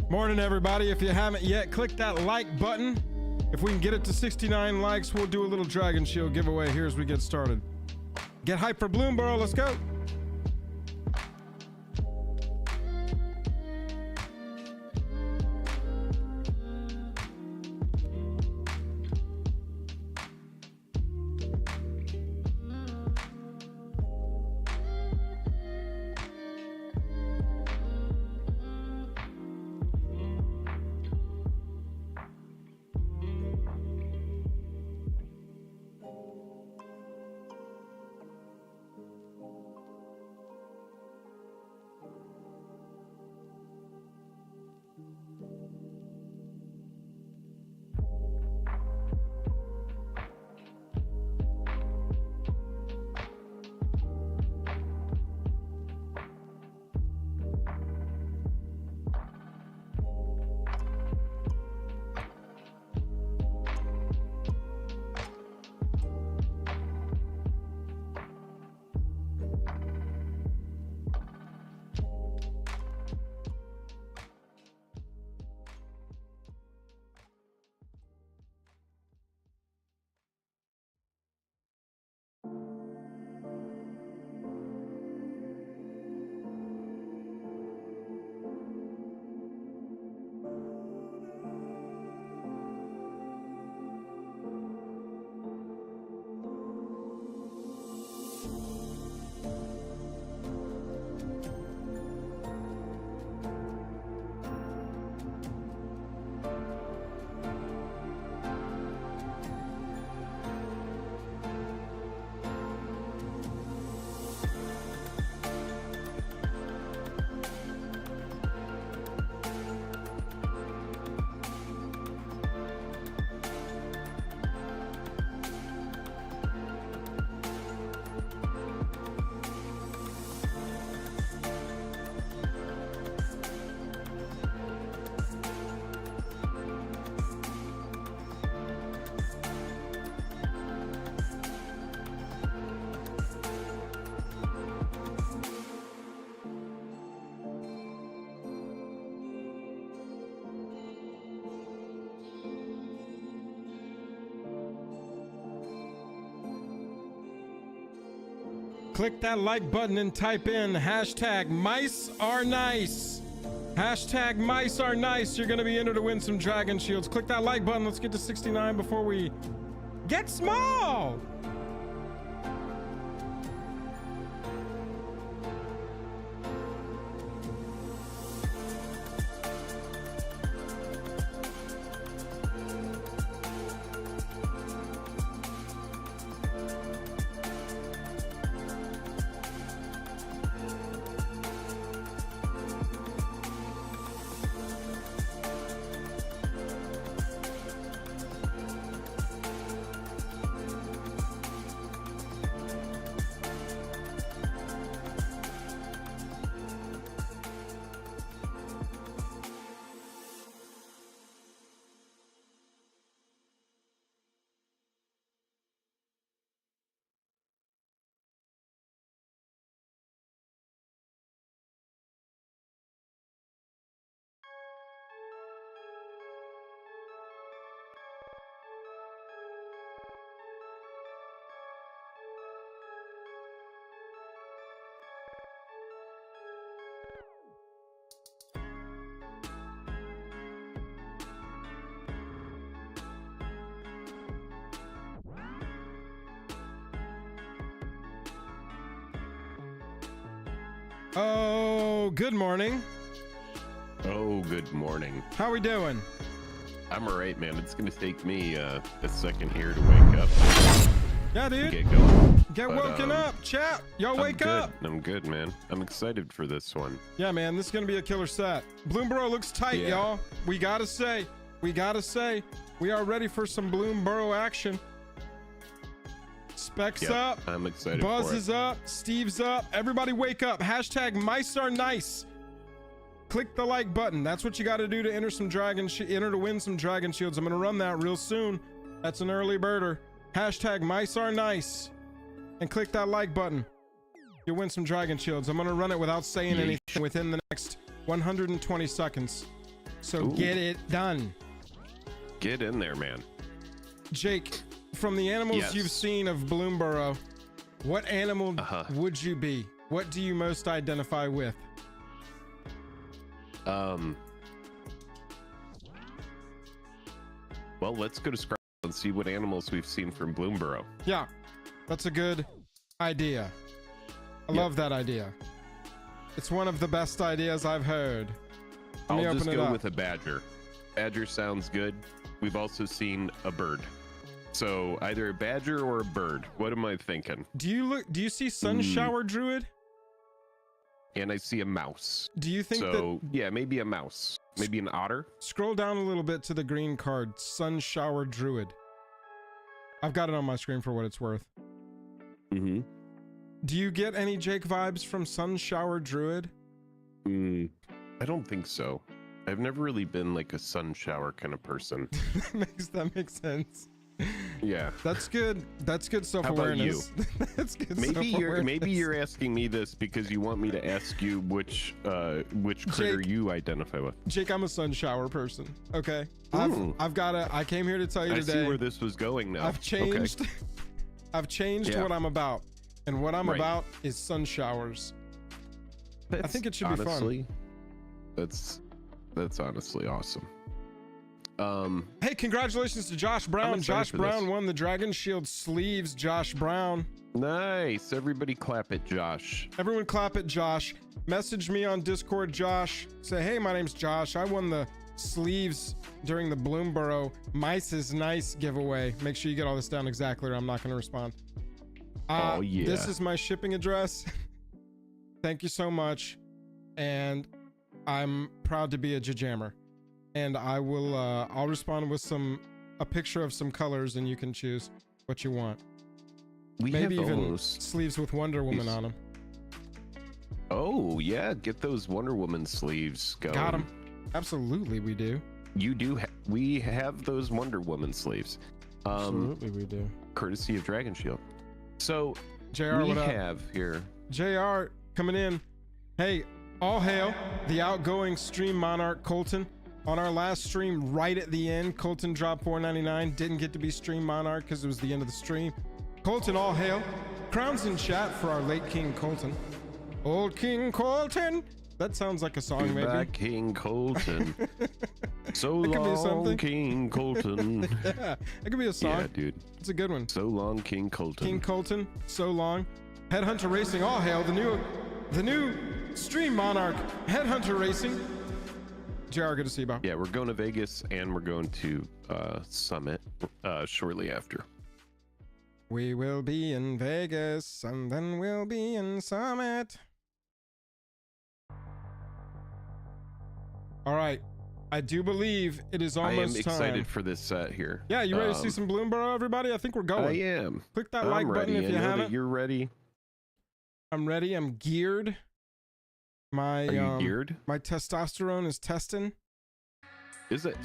Morning, everybody. If you haven't yet, click that like button. If we can get it to 69 likes, we'll do a little Dragon Shield giveaway here as we get started. Get hyped for Bloomburrow. Let's go. Click that like button and type in hashtag mice are nice. Hashtag mice are nice. You're going to be entered to win some Dragon Shields. Click that like button. Let's get to 69 before we get small. Oh, good morning. Oh, good morning. How we doing? I'm all right, man. It's gonna take me a second here to wake up. Yeah, dude. Get going. Get woken up, chat. Y'all wake up. I'm good, man. I'm excited for this one. Yeah, man. This is gonna be a killer set. Bloomburrow looks tight, y'all. We gotta say, we are ready for some Bloomburrow action. Specs up. I'm excited. Buzz is up. Steve's up. Everybody wake up. Hashtag mice are nice. Click the like button. That's what you got to do to enter to win some Dragon Shields. I'm gonna run that real soon. That's an early birder. Hashtag mice are nice, and click that like button. You'll win some Dragon Shields. I'm gonna run it without saying anything within the next 120 seconds. So Ooh. get it done. Get in there, man. Jake, from the animals Yes. you've seen of Bloomburrow, what animal would you be? What do you most identify with? Well, let's go to Scrabble and see what animals we've seen from Bloomburrow. Yeah, that's a good idea. I love that idea. It's one of the best ideas I've heard. I'll just go with a badger. Badger sounds good. We've also seen a bird. So either a badger or a bird. What am I thinking? Do you see Sun Shower Druid? And I see a mouse. Do you think so? Yeah, maybe a mouse. Maybe an otter. Scroll down a little bit to the green card, Sun Shower Druid. I've got it on my screen for what it's worth. Mm-hmm. Do you get any Jake vibes from Sun Shower Druid? I don't think so. I've never really been like a sun shower kind of person. that makes sense. Yeah, that's good. That's good self-awareness. That's good. Maybe you're asking me this because you want me to ask you which critter you identify with. Jake, I'm a sun shower person. Okay, I've got to. I came here to tell you today. I see where this was going now. I've changed. Okay. I've changed what I'm about, and what I'm about is sun showers. I think it should be fun. That's honestly awesome. Hey, congratulations to Josh Brown. Josh Brown won the Dragon Shield sleeves. Josh Brown. Nice. Everybody clap at Josh. Everyone clap at Josh. Message me on Discord, Josh. Say, hey, my name's Josh. I won the sleeves during the Bloomburrow Mice is Nice giveaway. Make sure you get all this down exactly or I'm not going to respond. Oh, yeah. This is my shipping address. Thank you so much. And I'm proud to be a JAJAMer. And I will I'll respond with a picture of some colors and you can choose what you want. Maybe even sleeves with Wonder Woman on them. Oh yeah, get those Wonder Woman sleeves going. Got them. Absolutely we do. You do. We have those Wonder Woman sleeves. Absolutely we do. Courtesy of Dragon Shield. So JR, we what up? have here JR coming in. Hey, all hail the outgoing stream monarch Colton. On our last stream, right at the end, Colton dropped $4.99. Didn't get to be stream monarch because it was the end of the stream. Colton, all hail. Crowns in chat for our late King Colton. Old King Colton. That sounds like a song, maybe. Back King Colton. So long, King Colton. Yeah, it could be a song. Yeah, dude. It's a good one. So long, King Colton. King Colton. So long. Headhunter Racing. All hail the new stream monarch. Headhunter Racing. JR, good to see you, Bob. Yeah, we're going to Vegas and we're going to Summit shortly after. We will be in Vegas and then we'll be in Summit. All right. I do believe it is almost time. I am excited for this set here. Yeah, you ready to see some Bloomburrow, everybody? I think we're going. I am. Click that like button if you haven't. You're ready. I'm ready. I'm geared. Are you geared? My testosterone is testing. Is it?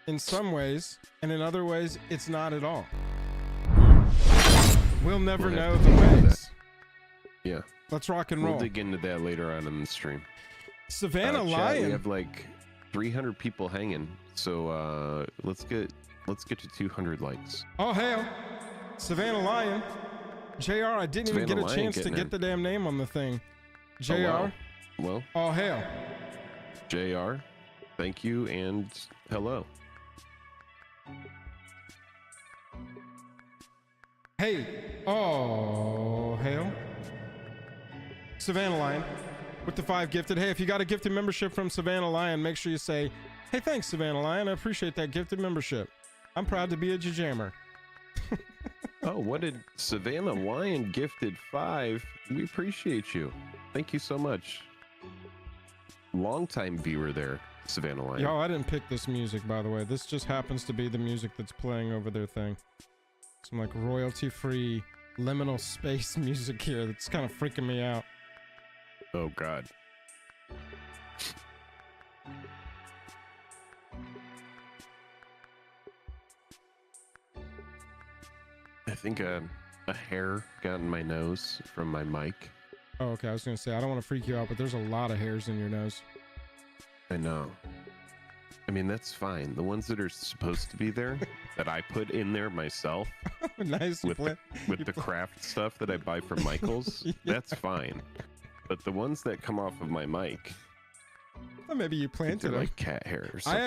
In some ways, and in other ways, it's not at all. We'll never know the ways. Yeah. Let's rock and roll. We'll dig into that later on in the stream. Savannah Lion. We have like 300 people hanging, so let's get to 200 likes. Oh hail, Savannah Lion. JR, I didn't even get a chance to get the damn name on the thing. JR. Oh, wow. Well. Oh hail. JR, thank you and hello. Hey. Oh hail. Savannah Lion with the 5 gifted. Hey, if you got a gifted membership from Savannah Lion, make sure you say, hey, thanks, Savannah Lion. I appreciate that gifted membership. I'm proud to be a JAJAMer. Oh, what did Savannah Lion gifted 5? We appreciate you. Thank you so much. Longtime viewer there, Savannah Lion. Yo, I didn't pick this music, by the way. This just happens to be the music that's playing over their thing. Some like royalty-free liminal space music here that's kind of freaking me out. Oh God. I think a hair got in my nose from my mic. Oh, okay. I was gonna say I don't want to freak you out, but there's a lot of hairs in your nose. I know. I mean, that's fine. The ones that are supposed to be there, that I put in there myself, Nice. with the craft stuff that I buy from Michaels, Yeah. that's fine. But the ones that come off of my mic, Well, maybe you I think planted they're them. like cat hair or something.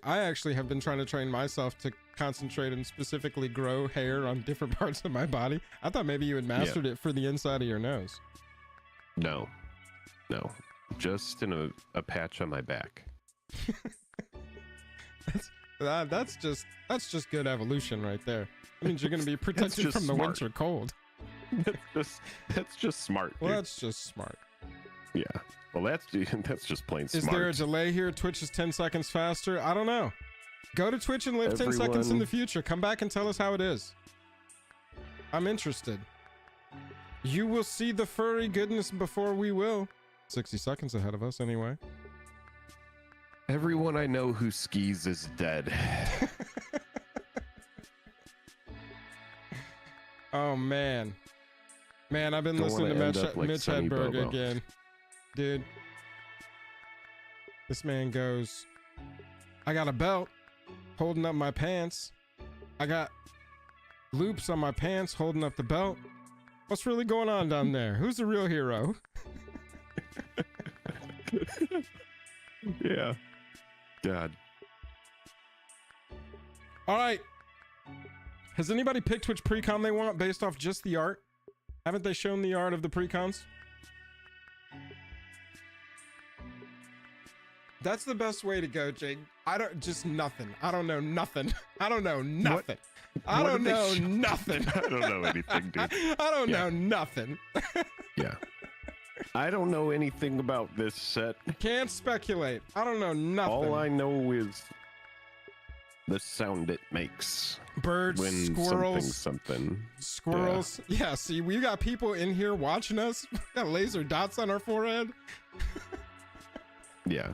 I actually have been trying to train myself to concentrate and specifically grow hair on different parts of my body. I thought maybe you had mastered it for the inside of your nose. No, just in a patch on my back. That's just good evolution right there. That means you're going to be protected just from the smart. winter cold. That's just smart. Well, dude. that's just smart. Yeah. Well, that's just plain smart. Is there a delay here? Twitch is 10 seconds faster. I don't know. Go to Twitch and live 10 seconds in the future. Come back and tell us how it is. I'm interested. You will see the furry goodness before we will. 60 seconds ahead of us anyway. Everyone I know who skis is dead. Oh, man. Man, I've been Don't listening to wanna end up like Mitch Sonny Hedberg Bobo. again. Dude. This man goes, I got a belt holding up my pants. I got loops on my pants holding up the belt. What's really going on down there? Who's the real hero? Yeah. God. All right. Has anybody picked which pre-con they want based off just the art? Haven't they shown the art of the pre-cons? That's the best way to go, Jake. Just nothing. I don't know nothing. I don't know nothing. I don't know nothing. I don't know anything, dude. I don't know nothing. Yeah. I don't know anything about this set. Can't speculate. I don't know nothing. All I know is the sound it makes. Birds, when squirrels, something. squirrels. Yeah, see, we got people in here watching us. We got laser dots on our forehead. Yeah.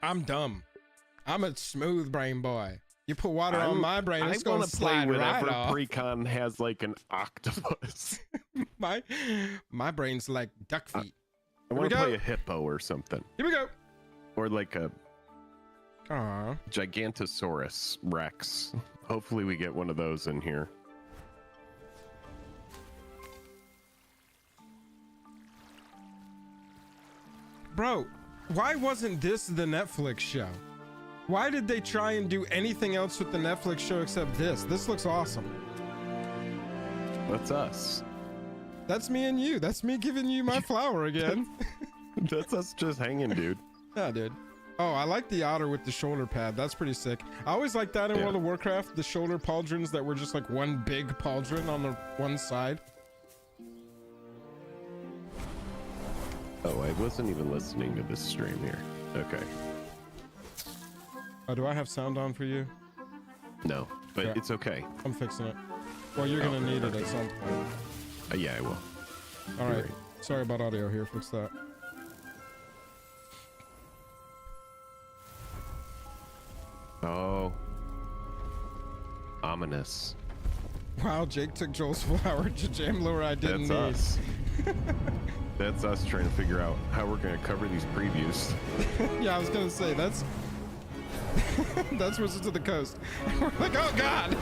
I'm dumb. I'm a smooth brain boy. You put water on my brain, it's gonna slide right off. Pre-con has like an octopus. my brain's like duck feet. I want to play a hippo or something. Here we go. Or like a Aw. Gigantosaurus Rex. Hopefully we get one of those in here. Bro, why wasn't this the Netflix show? Why did they try and do anything else with the Netflix show except this? This looks awesome. That's us. That's me and you. That's me giving you my flower again. That's us just hanging, dude. Yeah, dude. Oh, I like the otter with the shoulder pad. That's pretty sick. I always liked that in World of Warcraft, the shoulder pauldrons that were just like one big pauldron on the one side. Oh, I wasn't even listening to this stream here. Okay. Oh, do I have sound on for you? No, but Yeah. it's okay. I'm fixing it. Well, you're gonna need it at some point. Yeah, I will. All right. Sorry about audio here. Fix that. Oh. Ominous. Wow, Jake took Joel's flower to jam lure I didn't need. That's us. That's us trying to figure out how we're going to cover these previews. Yeah, I was gonna say that's that's Wizards of the Coast. We're like, oh god.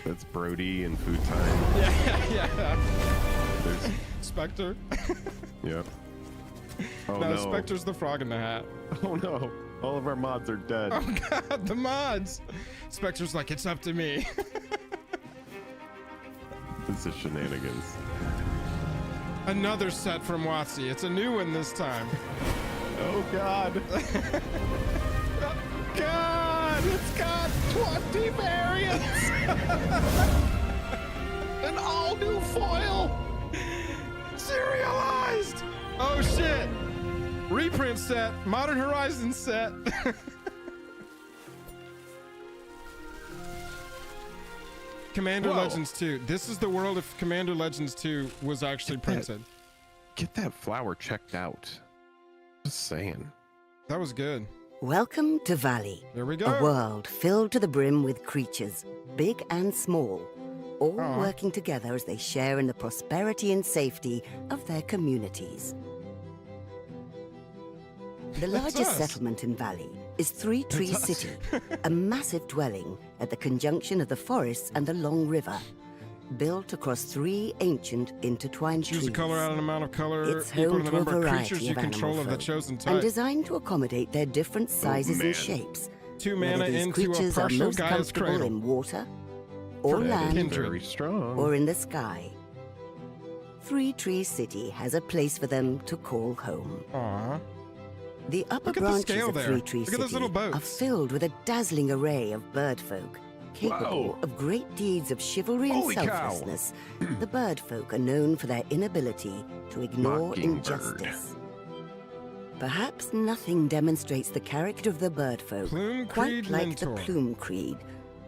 That's Brody and Food Time. Yeah. There's Spectre. Yep. Oh No, no. Spectre's the frog in the hat. Oh no. All of our mods are dead. Oh god, the mods. Spectre's like, it's up to me. This is shenanigans. Another set from WotC. It's a new one this time. Oh god. God, it's got 20 variants. An all new foil. Serialized. Oh shit. Reprint set, Modern Horizons set. Commander Whoa. Legends 2. This is the world if Commander Legends 2 was actually printed. Get that flower checked out. Just saying. That was good. Welcome to Valley, There we go. a world filled to the brim with creatures, big and small, all working together as they share in the prosperity and safety of their communities. The largest settlement in Valley is Three Tree City, a massive dwelling at the conjunction of the forests and the Long River, built across 3 ancient intertwined trees. Choose a color out of an amount of color It's equal home to the to a number of variety creatures you of control animal of the folk, chosen and type. designed to accommodate their different sizes and shapes. 2 Whether mana these into a creatures are partial most Gaia's comfortable Cradle. in water, or land, Very strong. or in the sky. Three Tree City has a place for them to call home. Aww. The upper Look at the branches scale of there. Three Tree Look at those City little are boats. filled with a dazzling array of bird folk, capable Whoa. of great deeds of chivalry and Holy cow. selflessness. The bird folk are known for their inability to ignore Mockingbird. injustice. Perhaps nothing demonstrates the character of the bird folk Plume quite Creed like Mentor. the Plume Creed,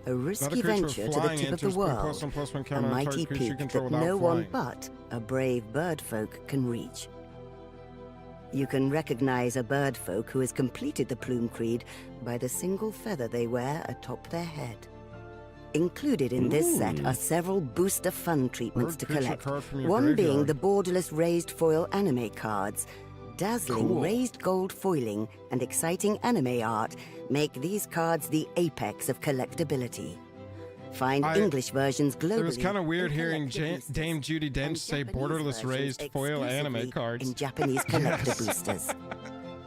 a risky Another creature venture to the flying tip of the enters, put world, +1/+1 a counter on mighty target creature you peak control that without no one flying. but a brave bird folk can reach. You can recognize a bird folk who has completed the Plume Creed by the single feather they wear atop their head. Included in this set are several booster fun treatments Bird to creature collect, card from your one being graveyard. the borderless raised foil anime cards. Dazzling Cool. raised gold foiling and exciting anime art make these cards the apex of collectability. Find English versions globally. It was kind of weird in hearing collector boosters, Dame Judi Dench and say Japanese borderless versions raised foil anime exclusively cards. in Japanese collector boosters.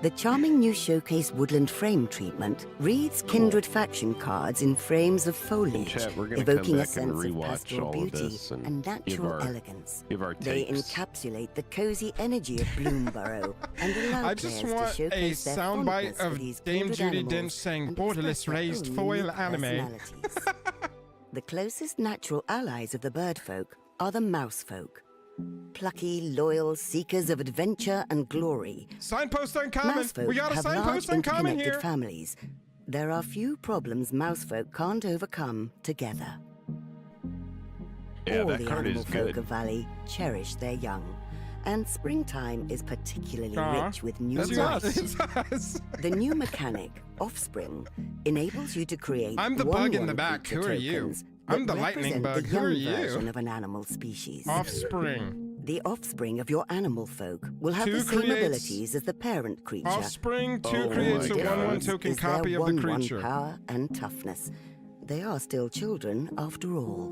The charming new showcase woodland frame treatment reads kindred faction cards in frames of foliage, Chat, we're gonna evoking come a back and sense of rewatch pastoral all of beauty this and and give natural our- elegance. Give our They takes. encapsulate the cozy energy of Bloomburrow and allow I just players want to a showcase their soundbite fondness for of these Dame kindred Judi animals Dench saying and borderless express their raised own foil unique anime. personalities. The closest natural allies of the bird folk are the mouse folk. Plucky, loyal seekers of adventure and glory. Signpost uncommon. Mouse folk We got a have large signpost uncommon interconnected here. families. There are few problems mouse folk can't overcome together. Yeah, All that the card animal is folk good. of Valley cherish their young. And springtime is particularly Aw, rich with new That's life. us. It's us. The new mechanic, Offspring, enables you to create I'm the bug in the back. creature Who are you? tokens I'm that the lightning represent bug. the Who are young you? version of an animal species. Offspring. The offspring of your animal folk will have Two the same creates- abilities as the parent creature. Offspring 2 Oh creates a my 1/1 God. token is their copy of the 1/1 creature. power and toughness. They are still children after all.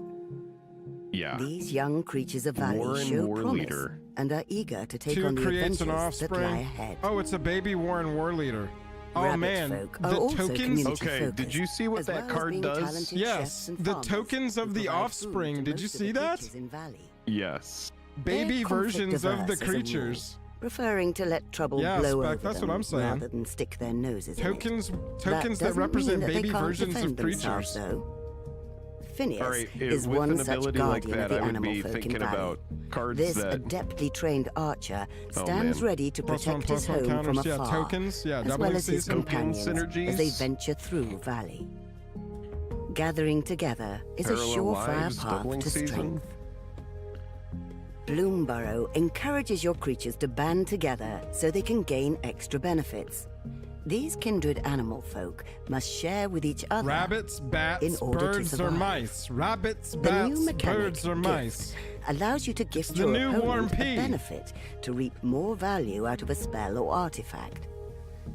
Yeah. These young creatures of Valley War and show war promise leader. and are eager to take 2 on the creates adventures an that lie offspring. ahead. Oh, it's a baby Warren War Leader. Oh Rabbit man, folk are the also tokens. community Okay, did focused, you see what as that well as card being does? talented Yes, chefs and the farmers tokens of who the provide offspring. food to Did you most of see the that? creatures in Valley. Yes. Baby They're conflict versions of the averse as a rule, creatures. preferring to let trouble Yeah, blow Spec, over that's them what I'm saying. rather than stick their noses Tokens, in it. tokens that doesn't represent mean that baby they can't versions defend of themselves, creatures. though. Phineas All right, is with one an such ability like guardian of that, the I would animal be folk thinking in Valley. about cards This that. adeptly trained archer Oh, stands man. ready to protect his +1/+1 home from counters. Yeah, afar, tokens. Yeah, as doubling well as his season. companions synergies. as they venture through Valley. Gathering together is a Parallel surefire lives, path doubling to season. strength. Bloomburrow encourages your creatures to band together so they can gain extra benefits. These kindred animal folk must share with each other. Rabbits, in bats, order to birds, or survive. mice. Rabbits, The bats, new mechanic, birds, or gift, mice. allows you to gift the your new War and opponent a Pea. benefit to reap more value out of a spell or artifact.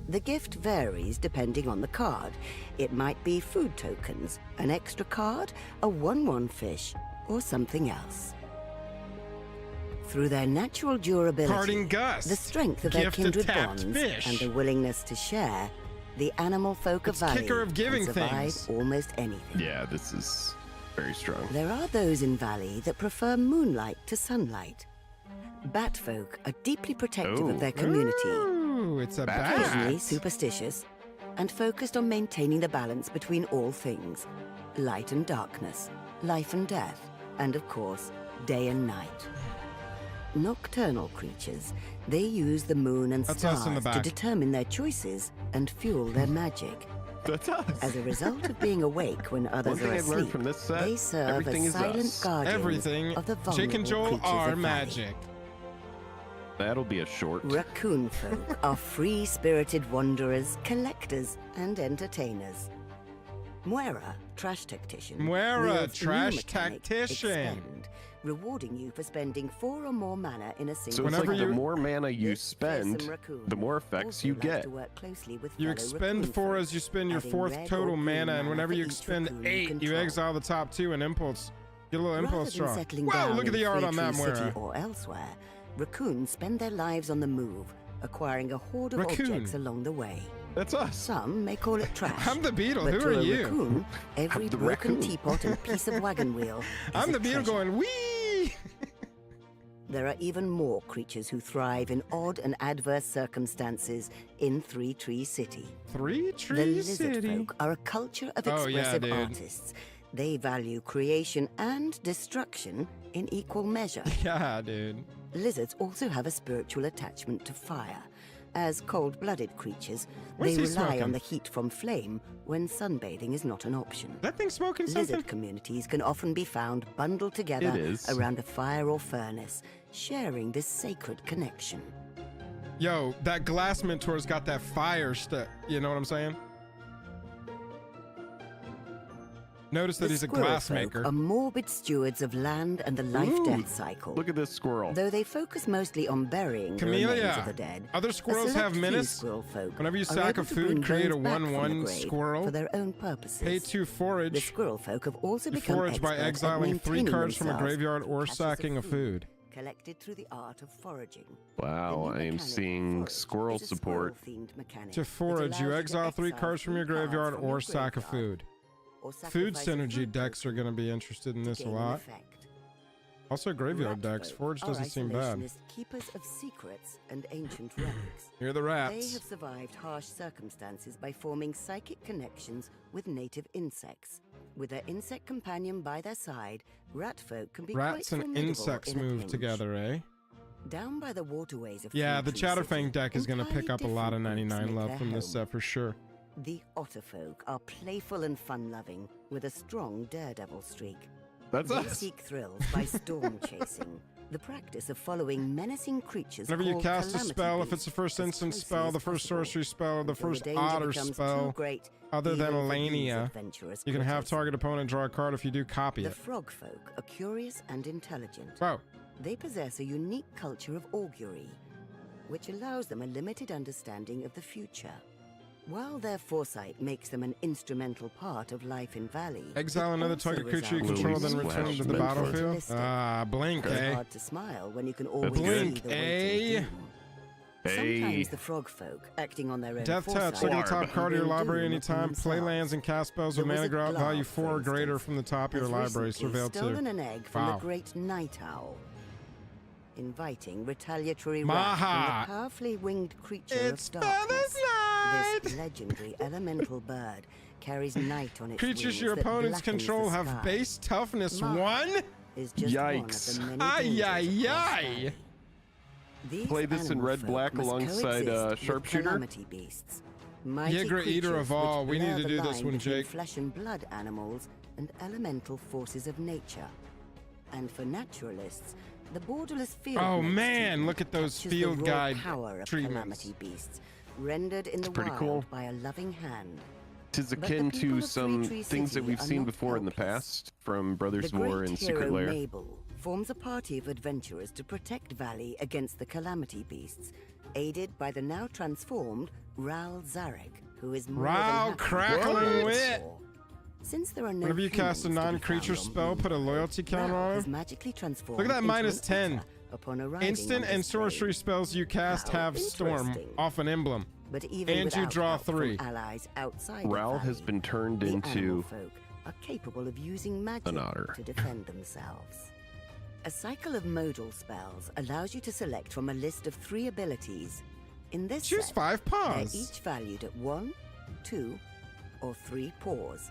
The gift varies depending on the card. It might be food tokens, an extra card, a 1/1 fish, or something else. Through their natural durability, Parting Gust. the strength of their Gift kindred attacked bonds, fish. and the willingness to share, the animal folk of It's Valley kicker of giving can survive things. almost anything. Yeah, this is very strong. There are those in Valley that prefer moonlight to sunlight. Batfolk are deeply protective of their community, Ooh, it's a Bat. occasionally bat. superstitious, and focused on maintaining the balance between all things: light and darkness, life and death, and of course, day and night. Nocturnal creatures, they use the moon and That's us in the stars to back. determine their choices and fuel their magic. That's us. As a result of being awake when others thing are I've learned asleep, from this set, they serve everything as is silent us. guardians Everything. of the vulnerable Jake and Joel creatures are of Valley. magic. That'll be a short. Raccoon folk are free-spirited wanderers, collectors, and entertainers. Moira trash tactician. Muera, wields the new trash mechanic, tactician. Expend, rewarding you for spending 4 or more mana in a single So it's like cycle. the more mana you This spend, fearsome raccoon the more effects also you likes get. to work closely with You fellow expend raccoon 4 folk, as you spend your adding 4th red or total green mana, and whenever for you each expend raccoon you 8, you control. exile the top 2 and impulse. Get a little Rather impulse than draw. settling Whoa, down look at in the art on Free that, Tree City Muera. or elsewhere, raccoons spend their lives on the move, acquiring a hoard of Raccoon. objects along the way. That's us. Some may call it trash. I'm the beetle. But Who to are a you? raccoon, every the broken raccoon. teapot and piece of wagon wheel is I'm a the beetle treasure. going, wee! There are even more creatures who thrive in odd and adverse circumstances in Three Tree City. Three The Tree lizard City. folk are a culture of Oh, yeah, expressive dude. artists. They value creation and destruction in equal measure. Yeah, dude. Lizards also have a spiritual attachment to fire. As cold-blooded creatures, What is they he rely smoking? on the heat from flame when sunbathing is not an option. That thing smoking something? Lizard communities can often be found bundled together It is. around a fire or furnace, sharing this sacred connection. Yo, that glass mentor's got that fire stuff. You know what I'm saying? Notice that The he's a squirrel glass folk maker. are morbid stewards of land and the life-death cycle. Look at this squirrel. Though they focus mostly on burying the remains Camellia. of the dead, Other a squirrels select have few menace. squirrel folk Whenever you are stack able a to food, bring create a bones back from the 1/1 grave squirrel. for their own purposes. Pay 2 The forage. squirrel folk have also You become forage by expert at exiling 3 maintaining cards from a themselves graveyard or through caches sacking a food. collected through the art of foraging. Wow, The new I am mechanic seeing forage squirrel is a support. squirrel-themed mechanic To that forage, you allows exile 3 exile cards from your 3 cards graveyard from or your sack a graveyard, food. or Food sacrifice a synergy food decks token are going to be interested in to this a gain an lot. effect. Also graveyard Rat decks. folk Forge are doesn't seem bad. isolationist keepers of secrets and ancient relics. Here are the They rats. have survived harsh circumstances by forming psychic connections with native insects. With their insect companion by their side, rat folk can be Rats quite and formidable insects in a move pinch. together, eh? Down by the waterways of Yeah, Free the Tree Chatterfang City, deck is going to pick entirely up a lot of different groups 99 make love their from this home. set for sure. The otter folk are playful and fun-loving, with a strong daredevil streak. That's They us. seek thrills by storm chasing, the practice of following menacing creatures. Whenever you called cast a calamity spell, if it's beasts, the first as instant closely spell, as the first possible. sorcery spell, or the Until first danger otter becomes too spell, great, other than even for these Elenia, adventurous you can have critters. target opponent draw a card. If you do, copy The it. frog folk are curious and intelligent. Whoa. They possess a unique culture of augury, which allows them a limited understanding of the future. While their foresight makes them an instrumental part of life in Valley, Exile it another also target creature you results control, in then Louis return Splash to the Mentor. battlefield. Fatalistic. Ah, blink, It's eh? hard to smile when you can always Blink, see the way eh? to doom. Hey. Sometimes the frog folk, acting on their own Death foresight, touch. Look at the top Barb. card of your bring library doom anytime. upon Play themselves. lands and cast spells The with mana wizard value Glad, 4 or for greater instance, from the top of your has library. recently Surveil 2. stolen an egg from Wow. the great night owl, inviting retaliatory Maha. wrath from the powerfully winged creature It's of darkness. Feather's Night! This legendary elemental bird carries night on its Creatures wings your that opponents blackens the control have sky. base toughness Maha 1? Is just Yikes. one of the Ay, many ay, dangers across ay. Valley. These Play this in animal red, folk black must alongside, coexist with Sharpshooter? calamity beasts. Mighty Yeager, eater creatures of all. which We need blur to the do this line one, between Jake. Flesh and blood animals and elemental forces of nature. And for naturalists, the borderless field. Oh, notes man, treatment look at those captures the field raw guide power of treatments. calamity beasts, rendered in the pretty wild cool. by a loving hand. Tis But the akin people to of some Three Tree things that City we've are seen not before in the helpless. past from Brothers The War great and hero Secret Lair. Mabel forms a party of adventurers to protect Valley against the calamity beasts, aided by the now transformed Ral Zarek, who is more than Ral happy to Crackling fight the Wit. war. Since there are no Whenever you cast a humans to be non-creature found on spell, put a Bloomburrow, loyalty counter Ral on has him. magically transformed Look at that into minus an 10. otter upon arriving Instant on and this trade. sorcery spells you cast How have Storm interesting. off an emblem. But even And you without draw help from 3. allies outside of Ral has Valley, been turned the animal into folk are capable of using magic an otter. to defend themselves. A cycle of modal spells allows you to select from a list of 3 abilities. In this Choose set, 5 they're paws. each valued at 1, 2, or 3 paws.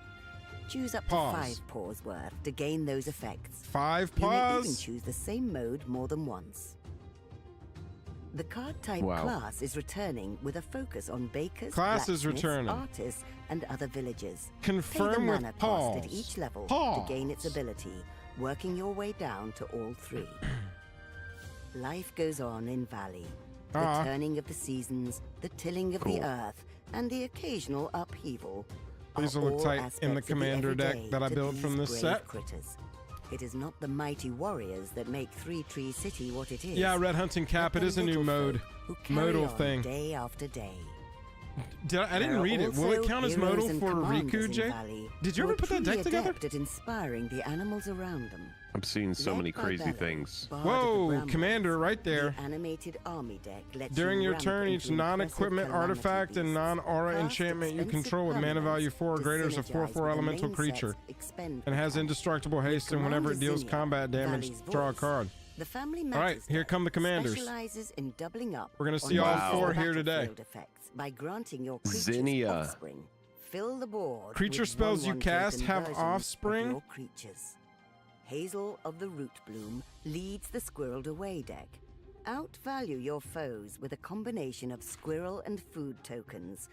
Choose up to Paws. 5 paws worth to gain those effects. 5 You may even paws. choose the same mode more than once. The card type Wow. class is returning with a focus on bakers, Class is blacksmiths, returning. artists, and other villagers. Confirm Pay the with mana cost paws. at each level Paws. to gain its ability, working your way down to all 3. Life goes on in Valley. The Ah. turning of the seasons, the tilling of Cool. the earth, and the occasional upheaval. These will look tight in the commander deck that I built from this set. Critters. It is not the mighty warriors that make Three Tree City what it is. Yeah, Red Hunting Cap. It is a new mode. Modal thing. Day after day. I didn't read it. Will it count as modal for Riku, Jay? Did you ever put that deck together? At inspiring the animals around them. I'm seeing so many crazy things. Whoa, Commander, right there. The animated army deck lets During you your ramp turn, each into non-equipment impressive artifact and calamity non-aura beasts. enchantment you Cast control with mana expensive value 4 or permanents greater is a to 4/4 synergize elemental with the main creature set's expendable and has power. indestructible haste, and whenever it deals Commander combat Zinnia, damage, Valley's draw a voice. card. The Family All right, Matters here deck come the commanders. specializes in doubling up We're gonna on see all using four here today. battlefield effects by granting your creatures Zinnia. offspring. Fill the board Creature with spells you 1/1 cast token have versions of offspring? your creatures. Hazel of the Root Bloom leads the Squirreled Away deck. Outvalue your foes with a combination of squirrel and food tokens.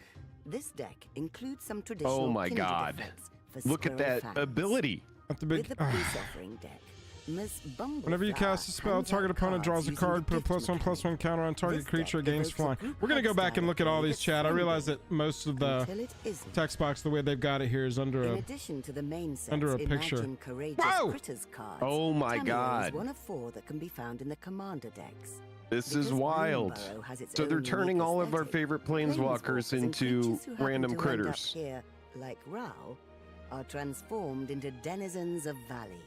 This deck includes some traditional Oh my kindred God. effects for Look at squirrel that fans. ability. At the With big. the Peace Offering deck, Ms. Bumbleflower Whenever you cast a spell, hands target out opponent draws a cards using card, the put a gift +1/+1 counter on target This creature, deck gains evokes a flying. group We're gonna go text back and look at all dialog these, that's chat. I realize friendly that most of the until it isn't. text box, the way they've got it here, is under In a. addition to the main set's under a picture. Imagine Courageous Whoa! Critters cards, Oh my Tamio God. is one of 4 that can be found in the commander decks. This is Because wild. Bloomburrow has its So they're own turning unique all of our aesthetic, favorite planeswalkers and into creatures who happen random to end up critters. here, like Ral, are transformed into denizens of Valley.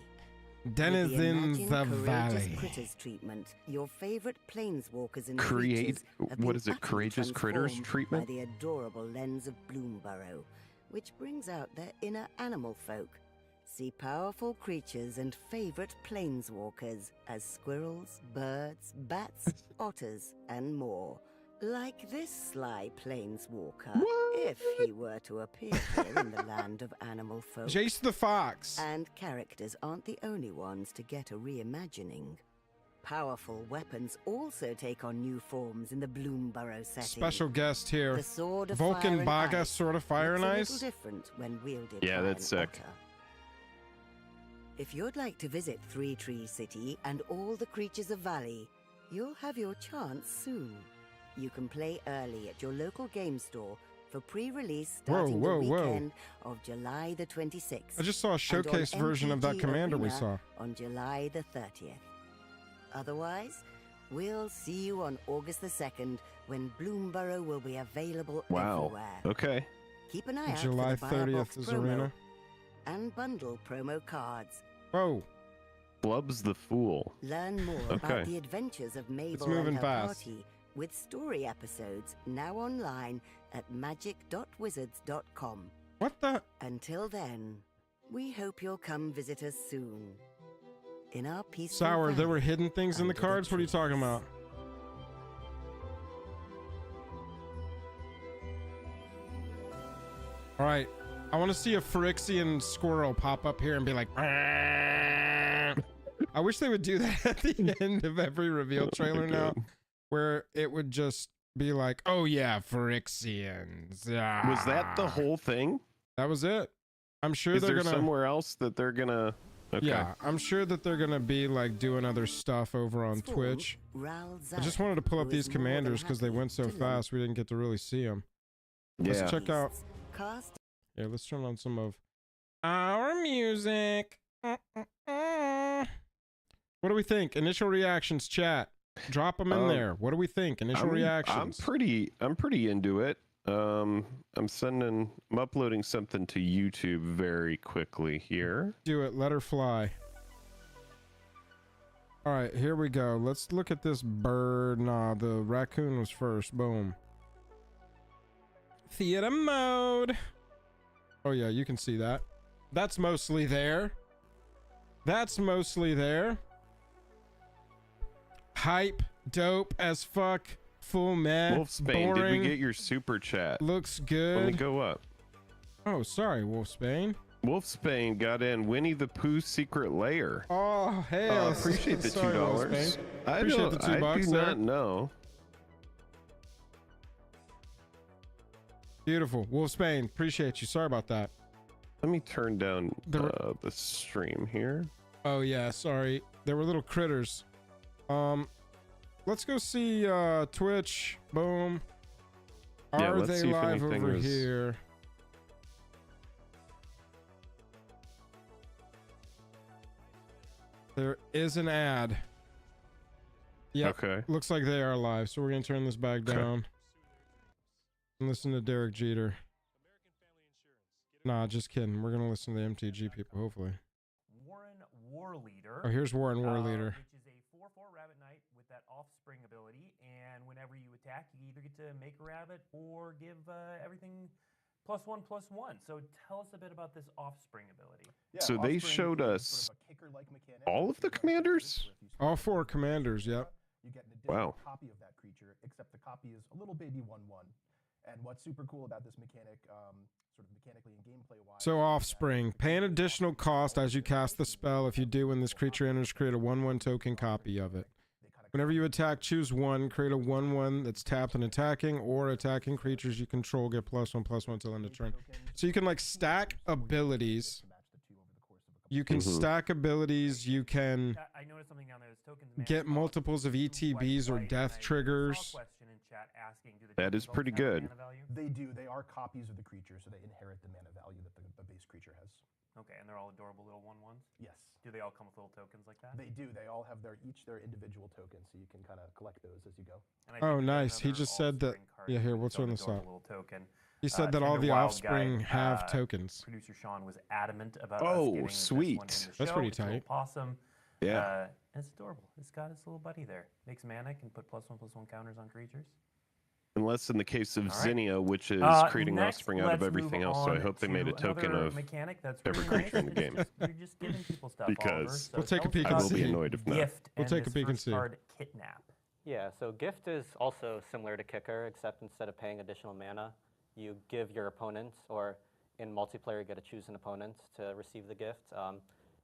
Denizens With the of Imagine Valley. Courageous Critters treatment, your favorite planeswalkers and Create. creatures have What been is it? utterly Courageous critters transformed treatment? by the adorable lens of Bloomburrow, which brings out their inner animal folk. See powerful creatures and favorite planeswalkers as squirrels, birds, bats, otters, and more. Like this sly planeswalker, if he were to appear here in the land of animal folk. Jace the Fox. And characters aren't the only ones to get a reimagining. Powerful weapons also take on new forms in the Bloomburrow setting. Special guest here. The sword of Vulcan fire and Baga, ice Sword of Fire and looks a Ice. little different when wielded Yeah, by that's an sick. otter. If you'd like to visit Three Tree City and all the creatures of Valley, you'll have your chance soon. You can play early at your local game store for pre-release starting whoa, the whoa. weekend of July the 26th. I just saw a and on showcase version of that MTG commander we Arena saw. on July the 30th. Otherwise, we'll see you on August the 2nd when Bloomburrow will be available Wow. everywhere. Okay. Keep an eye out July for the 30th Firebox is promo Arena. and bundle promo cards. Whoa. Blub's the Fool. Learn more Okay. about the adventures of Mabel moving and her fast. party with story episodes now online at magic.wizards.com. What the? Until then, we hope you'll come visit us soon. In our peaceful Sour, there were valley hidden things in the under cards? What are you talking trees. about? All right. I want to see a Phyrexian squirrel pop up here and be like, "Arrgh." I wish they would do that at the end of every reveal trailer now, where it would just be like, oh yeah, Phyrexians. Was that the whole thing? That was it. I'm sure Is they're there gonna. somewhere else that they're gonna? Okay. Yeah, I'm sure that they're gonna be like doing other stuff over on Spawn, Twitch. Ral I just Zarek, wanted to pull up who these is more than commanders because they happy went so to lend fast we didn't get to really see them. Yeah. Let's check out. Cast Yeah, let's turn on some of our music. What do we think? Initial reactions, chat. Drop them in there. What do we think? Initial reactions. I'm pretty into it. I'm uploading something to YouTube very quickly here. Do it. Let her fly. All right, here we go. Let's look at this bird. Nah, the raccoon was first. Boom. Theater mode. Oh yeah, you can see that. That's mostly there. That's mostly there. Hype, dope as fuck, full meh, Wolfsbane, boring. did we get your super chat? Looks Let me good. go up. Oh, sorry, Wolfsbane. Wolfsbane got in Winnie the Pooh's secret lair. Oh, hey. Oh, I appreciate the sorry, $2. Wolfsbane. I Appreciate the $2 do there. not know. Beautiful. Wolfsbane, appreciate you. Sorry about that. Let me turn down The- the stream here. Oh yeah, sorry. There were little critters. Let's go see Twitch. Boom. Yeah, Are let's they see if live anything over was- here? There is an ad. Yep. Okay. Looks like they are live, so we're gonna turn this back down and listen to Derek Jeter. Nah, just kidding. We're gonna listen to the MTG people, hopefully. Warren Warleader. Oh, here's Warren Warleader. Which is a 4/4 rabbit knight with that offspring ability, and whenever you attack, you either get to make a rabbit or give everything +1/+1. So tell us a bit about this offspring ability. Yeah, so they showed us all of the commanders? All 4 commanders, yep. You get an additional copy of that creature, except the copy is a little baby 1/1. And what's super cool about this mechanic, sort of mechanically and gameplay-wise... So offspring. Pay an additional cost as you cast the spell. If you do, when this creature enters, create a 1/1 token copy of it. Whenever you attack, choose 1, create a 1/1 that's tapped and attacking, or attacking creatures you control get +1/+1 till end of turn. So you can like stack abilities. You can stack abilities. You can I noticed something down there. This tokens get multiples of ETBs or death triggers. That is pretty good. They do. They are copies of the creature, so they inherit the mana value that the base creature has. Okay, and they're all adorable little 1/1s? Yes. Do they all come with little tokens like that? They do. They all have their individual tokens, so you can kind of collect those as you go. Oh, nice. He just said that. Yeah, here, what's on the side? He said that all the offspring have tokens. Producer Sean was adamant about Oh, sweet. That's pretty tight. Possum. Yeah. It's adorable. It's got its little buddy there. Makes mana, can put +1/+1 counters on creatures. Unless in the case of Zinnia, which is creating offspring out of everything else, so I hope they made a token of every creature in the game. You're just giving people stuff, because we'll take a peek I and will be see. annoyed if not. Gift We'll take a peek and see. Card, Kidnap. Yeah, so Gift is also similar to Kicker, except instead of paying additional mana, you give your opponents, or in multiplayer, you get to choose an opponent to receive the gift.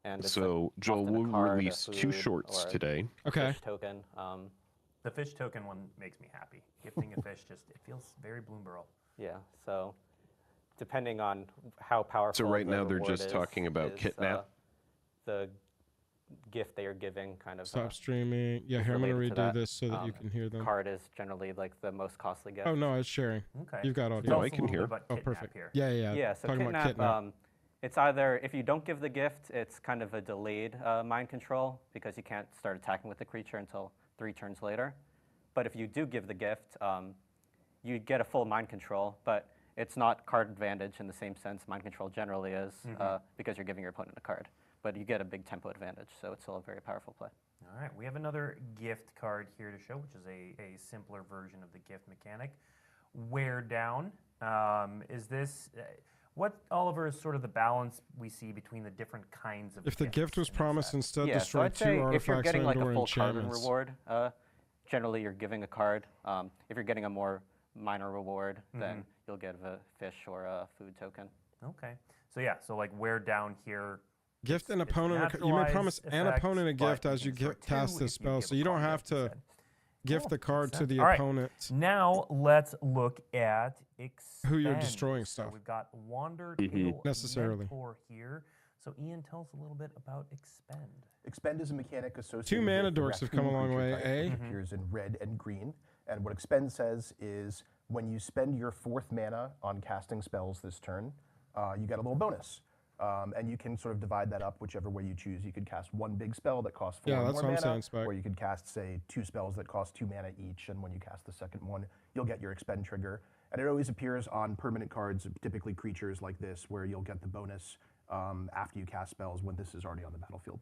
And it's so Joel will release 2 shorts today. Okay. Fish token. The fish token one makes me happy. Gifting a fish it feels very Bloomburrow. Yeah, so depending on how powerful. So right the now they're reward just talking about is, Kidnap. The gift they are giving kind of. Stop streaming. Yeah, here I'm gonna redo this so that you can hear them. Card is generally like the most costly gift. Oh no, it's sharing. Okay. You've got audio. No, I can hear. Oh, perfect. Yeah. Yeah, so Talking about Kidnap. It's either, if you don't give the gift, it's kind of a delayed mind control because you can't start attacking with the creature until 3 turns later. But if you do give the gift, you get a full mind control, but it's not card advantage in the same sense mind control generally is because you're giving your opponent a card. But you get a big tempo advantage, so it's still a very powerful play. All right, we have another gift card here to show, which is a simpler version of the gift mechanic. Wear Down. Is this... what, Oliver, is sort of the balance we see between the different kinds of If the gift was promised, instead yeah, destroy so I'd 2 say artifacts if you're getting like a full card enchantments. reward, generally you're giving a card. If you're getting a more minor reward, then you'll get a fish or a food token. Okay. So yeah, so like Wear Down here. Gift an opponent. You may promise an opponent a gift as you cast this spell, so you don't have to gift the card to the opponent. Now let's look at Expend. Who you're destroying stuff. So we've got Wander Tail Necessarily. Mentor here. So Ian, tell us a little bit about Expend. Expend is a mechanic associated 2 mana with the dorks have come a long way, It appears in red and green. And what Expend says is when you spend your 4th mana on casting spells this turn, you get a little bonus. And you can sort of divide that up whichever way you choose. You could cast 1 big spell that costs 4 more mana, or you could cast, say, 2 spells that cost 2 mana each, and when you cast the second one, you'll get your Expend trigger. And it always appears on permanent cards, typically creatures like this, where you'll get the bonus after you cast spells when this is already on the battlefield.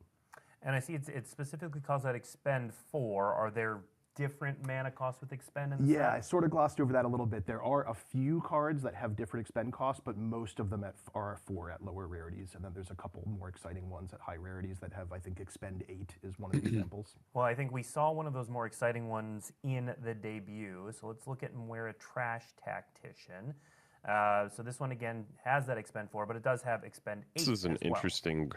And I see it specifically calls out Expend 4. Are there different mana costs with Expend in the set? I sort of glossed over that a little bit. There are a few cards that have different Expend costs, but most of them are 4 at lower rarities, and then there's a couple more exciting ones at high rarities that have, I think, Expend 8 is one of the examples. Well, I think we saw one of those more exciting ones in the debut, so let's look at Mwera Trash Tactician. So this one, again, has that Expend 4, but it does have Expend 8 This is an interesting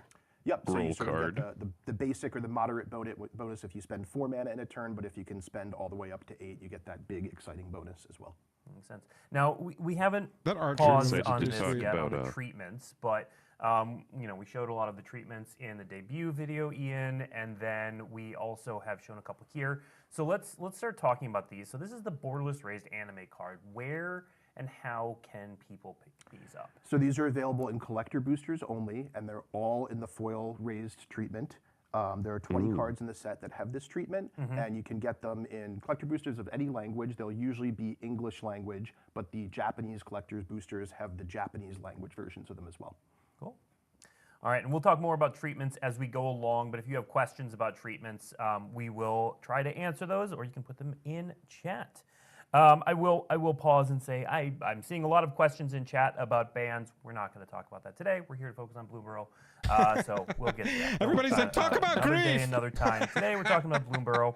so you roll sort card. of get the basic or the moderate bonus if you spend 4 mana in a turn, but if you can spend all the way up to 8, you get that big exciting bonus as well. Makes sense. Now, we haven't paused on this yet on the treatments, but you know, we showed a lot of the treatments in the debut video, Ian, and then we also have shown a couple here. So let's start talking about these. So this is the Borderless Raised Anime card. Where and how can people pick these up? So these are available in collector boosters only, and they're all in the foil raised treatment. There are 20 cards in the set that have this treatment, and you can get them in collector boosters of any language. They'll usually be English language, but the Japanese collectors boosters have the Japanese language versions of them as well. Cool. All right, and we'll talk more about treatments as we go along, but if you have questions about treatments, we will try to answer those, or you can put them in chat. I will pause and say I'm seeing a lot of questions in chat about bans. We're not going to talk about that today. We're here to focus on Bloomburrow, so we'll get to that. Everybody said talk about another grief. Day, another time. Today we're talking about Bloomburrow.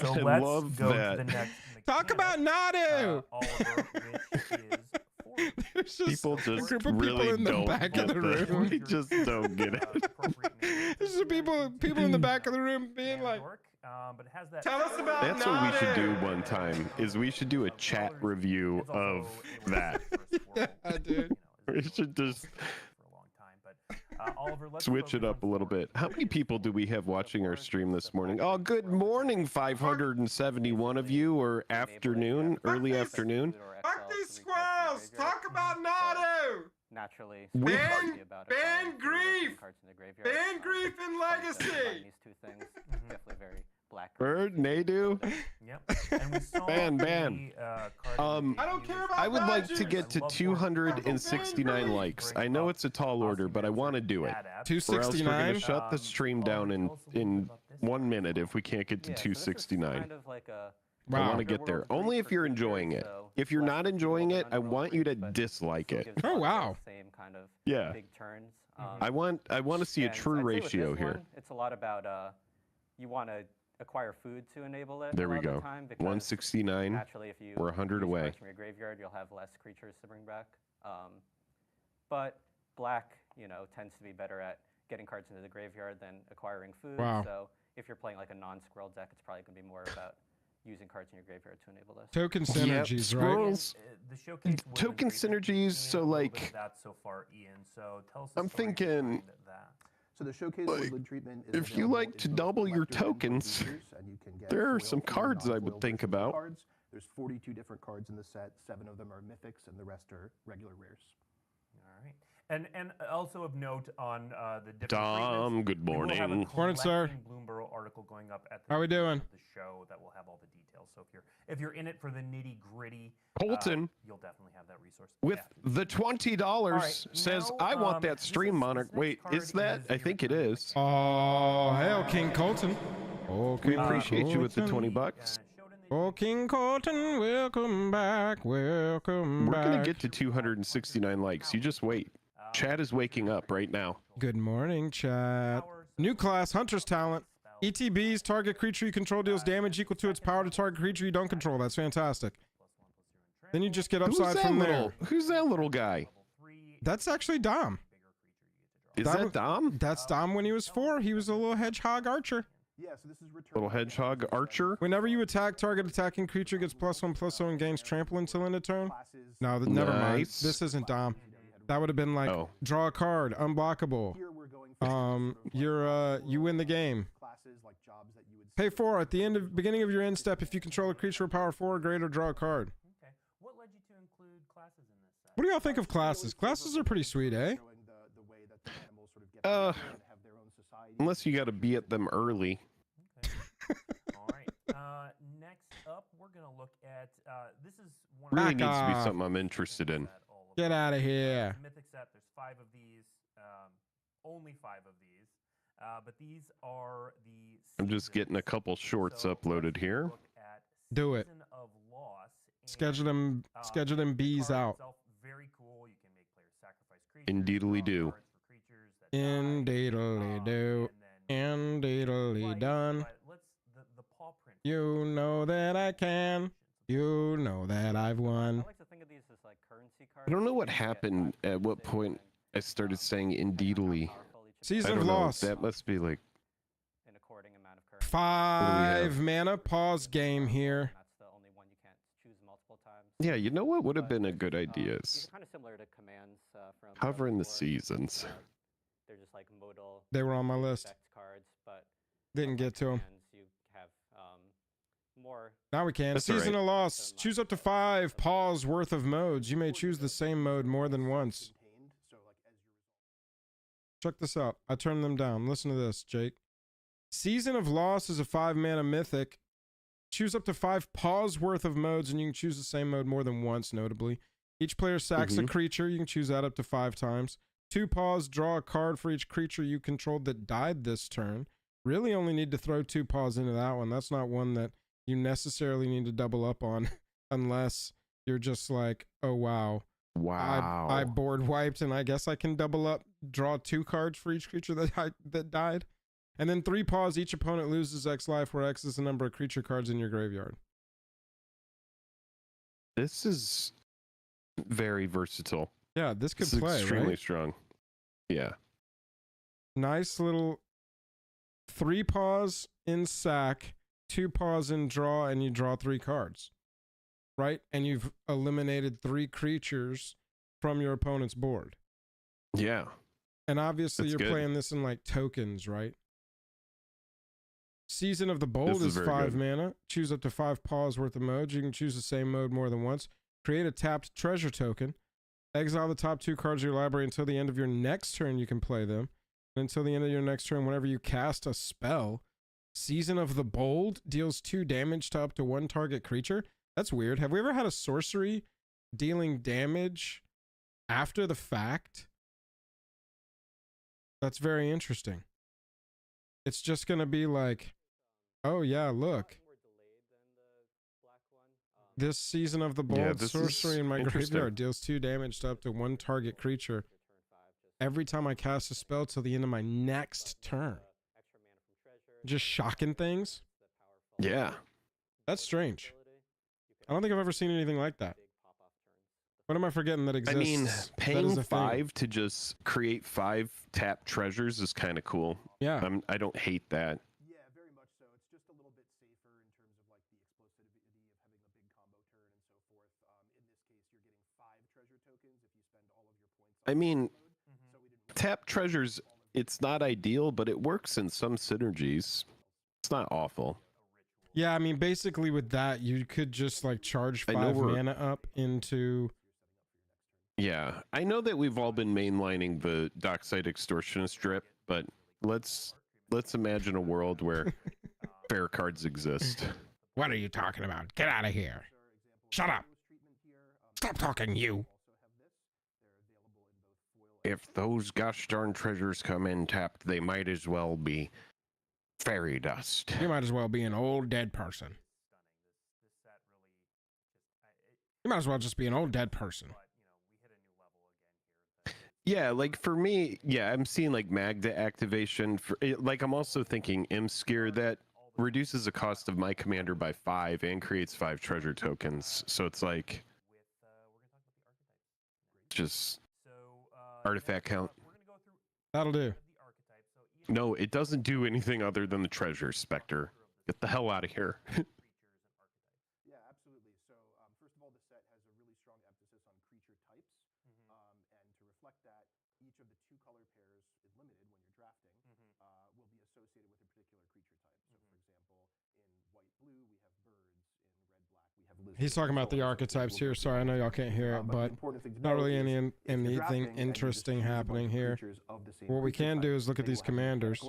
So let's go to the next. Talk about Nadu. Oliver, which is There's just People just a group of really people in the don't back of get the this. room. We just don't get it. There's just people in the back of the room being like, but it has that. tell us about That's what we should do one time, is we should do a chat review of that. yeah, dude. We should just Oliver, let's switch it up a little bit. How many people do we have watching our stream this morning? Oh, good morning, 571 of you, or afternoon, early afternoon. Fuck these squirrels! Talk about Nadu! Naturally, Ban grief! Ban grief and legacy! These two things, definitely very black. Bird, Nadu. Yep. And we saw Ban. I don't care about I would like to badgers. get to 269 likes. I know it's a tall order, but I want to do it. Or else we're going 269? to shut the stream down in 1 minute if we can't get to 269. Kind of like a I Wow. want to get there. Only if you're enjoying it. If you're not enjoying it, I want you to dislike it. Oh, wow. Same kind of Yeah. big turns. I want to see a and true I'd say with ratio this here. one, it's a lot about you want to acquire food to enable it. There a we lot of go. the time, because 169. Naturally, if you We're 100 use away. cards from your graveyard, you'll have less creatures to bring back. But black, tends to be better at getting cards into the graveyard than acquiring food. Wow. So if you're playing like a non-squirrel deck, it's probably going to be more about using cards in your graveyard to enable this. Token synergies, right? squirrels. The showcase would have Token been great. synergies, We've so, seen a little bit like, of that so far, Ian. So tell us. I'm thinking, that. So the showcase like, woodland treatment is if you available like in to both double your collector and tokens, boosters, and you can get there are foil some and cards I would non-foil think versions of about. Cards. There's 42 different cards in the set. 7 of them are mythics, and the rest are regular rares. All right. And also of note on the different Dom, treatments, good we will have a morning. Morning, sir. collecting Bloomburrow article going up at the How we doing? end of the show that will have all the details. So if you're in it for the nitty gritty, Colton, you'll definitely have that resource. with Yeah. the $20 says, now, I want that this stream is- monarch. this next Wait, card is that? is I your think it turn. is. Oh, hell, King Colton. Oh, We King appreciate you with the Colton. 20 bucks. Showed in the Oh, King Colton, welcome back, welcome We're back. going to get to 269 likes. You just wait. Chat is waking up right now. Good morning, chat. New class, Hunter's Talent. ETBs, target creature you control deals damage equal to its power to target creature you don't control. That's fantastic. Then you just get upside from there. Who's that little guy? That's actually Dom. Is That that was- Dom? That's Dom when he was 4. He was a little hedgehog archer. Yeah, so this is return. Little hedgehog archer? Whenever you attack, target attacking creature gets +1/+0 and gains trample until end of turn. Classes. No, never mind. Nice. This isn't Dom. That would have been like Oh. draw a card, unblockable. Here we're going for You win the game. classes like jobs that you would Pay 4 at the beginning of your end step. If you control a creature with power 4 or greater, draw a card. Okay. What led you to include classes in this set? What do y'all think of classes? Classes are pretty sweet, eh? showing the way that the animals sort of get Uh, together and have their own society. Unless you got to be at them early. All right. Next up, we're going to look at this is one Really Back needs to be off. something I'm interested in. Get out of here. Mythic set. There's 5 of these. Only 5 of these. But these are the. I'm just getting a seasons. couple shorts So uploaded let's here. look at Do it. Season of Loss, and, Schedule them bees card out. itself, very cool. You can make players sacrifice creatures. Indeedly draw do. cards for creatures that die, Indeedly do. and then Indeedly twice, done. but let's the paw print. You know that I can. You know that I've I won. like to think of these as like currency cards. I don't know what You get happened access at what to point I started saying indeedly. powerful each of Season I them of don't know. Loss. That must be like in according amount of currency. 5 mana pause game here. That's the only one you can't choose multiple times. Yeah, you know what would have But, been a good idea These is are kind of similar to commands from covering the before. seasons. They're just like modal. They were on my list. effect cards, but Didn't get to them. commands, you have more. Now we can. That's all Season right. of Loss. Choose up to 5 pause worth of modes. You may choose the same mode more than once. Contained, so like as you Check this out. I turned them down. Listen to this, Jake. Season of Loss is a 5-mana mythic. Choose up to 5 pause worth of modes, and you can choose the same mode more than once, notably. Each player sacks a creature. You can choose that up to 5 times. 2 pause, draw a card for each creature you controlled that died this turn. Really only need to throw 2 pause into that one. That's not one that you necessarily need to double up on unless you're just like, oh, wow. Wow. I board wiped, and I guess I can double up, draw 2 cards for each creature that died. And then 3 pause, each opponent loses X life, where X is the number of creature cards in your graveyard. This is very versatile. Yeah, this could play, extremely right? strong. Yeah. Nice little 3 pause in sack, 2 pause in draw, and you draw 3 cards. Right? And you've eliminated 3 creatures from your opponent's board. Yeah. And obviously That's you're good. playing this in like tokens, right? Season of the Bold This is is 5 very good. mana. Choose up to 5 pause worth of modes. You can choose the same mode more than once. Create a tapped treasure token. Exile the top 2 cards of your library until the end of your next turn. You can play them. And until the end of your next turn, whenever you cast a spell, Season of the Bold deals 2 damage to up to 1 target creature. That's weird. Have we ever had a sorcery dealing damage after the fact? That's very interesting. It's just going to be like, oh yeah, look. This Season of the Bold sorcery in my graveyard deals 2 damage to up to 1 target creature every time I cast a spell till the end of my next turn. Just shocking things. Yeah. That's strange. I don't think I've ever seen anything like that. What am I forgetting that exists? I mean, paying that is a 5 to just create 5 tap treasures is kind of cool. Yeah. I don't hate that. Yeah, very much so. It's just a little bit safer in terms of like the explosivity of having a big combo turn and so forth. In this case, you're getting 5 treasure tokens if you spend all of your points on I mean, so we didn't tap treasures, it's not ideal, but it works in some synergies. It's not awful. Yeah, I mean, basically with that, you could just like charge 5 mana up into... Yeah, I know that we've all been mainlining the Dockside Extortionist drip, but let's imagine a world where fair cards exist. What are you talking about? Get out of here. Shut up. Stop talking, you. If those gosh darn treasures come in tapped, they might as well be fairy dust. You might as well be an old dead person. You might as well just be an old dead person. Yeah, like for me, yeah, I'm seeing like Magda activation. Like I'm also thinking Imskir that reduces the cost of my commander by 5 and creates 5 treasure tokens. So it's like just artifact count. That'll do. No, it doesn't do anything other than the treasure, Spectre. Get the hell out of here. Yeah, absolutely. So first of all, the set has a really strong emphasis on creature types. And to reflect that, each of the 2 color pairs is limited when you're drafting, will be associated with a particular creature type. So for example, in white-blue, we have birds. In red-black, we have lizards. He's talking about the archetypes here. Sorry, I know y'all can't hear it, but not really anything interesting happening here. What we can do is look at these commanders.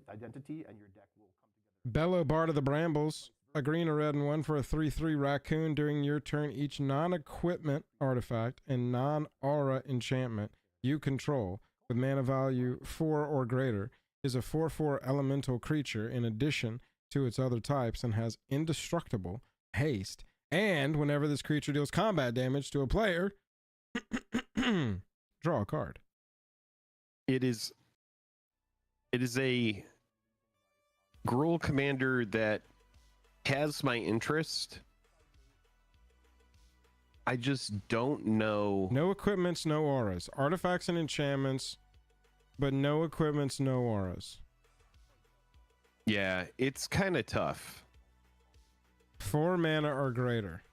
Identity and your deck will come together. Bellow Bard of the Brambles. A green, a red, and 1 for a 3/3 raccoon. During your turn, each non-equipment artifact and non-aura enchantment you control with mana value 4 or greater is a 4/4 elemental creature in addition to its other types and has indestructible haste. And whenever this creature deals combat damage to a player, draw a card. It is a Gruul commander that has my interest. I just don't know. No equipments, no auras. Artifacts and enchantments, but no equipments, no auras. Yeah, it's kind of tough. 4 mana or greater.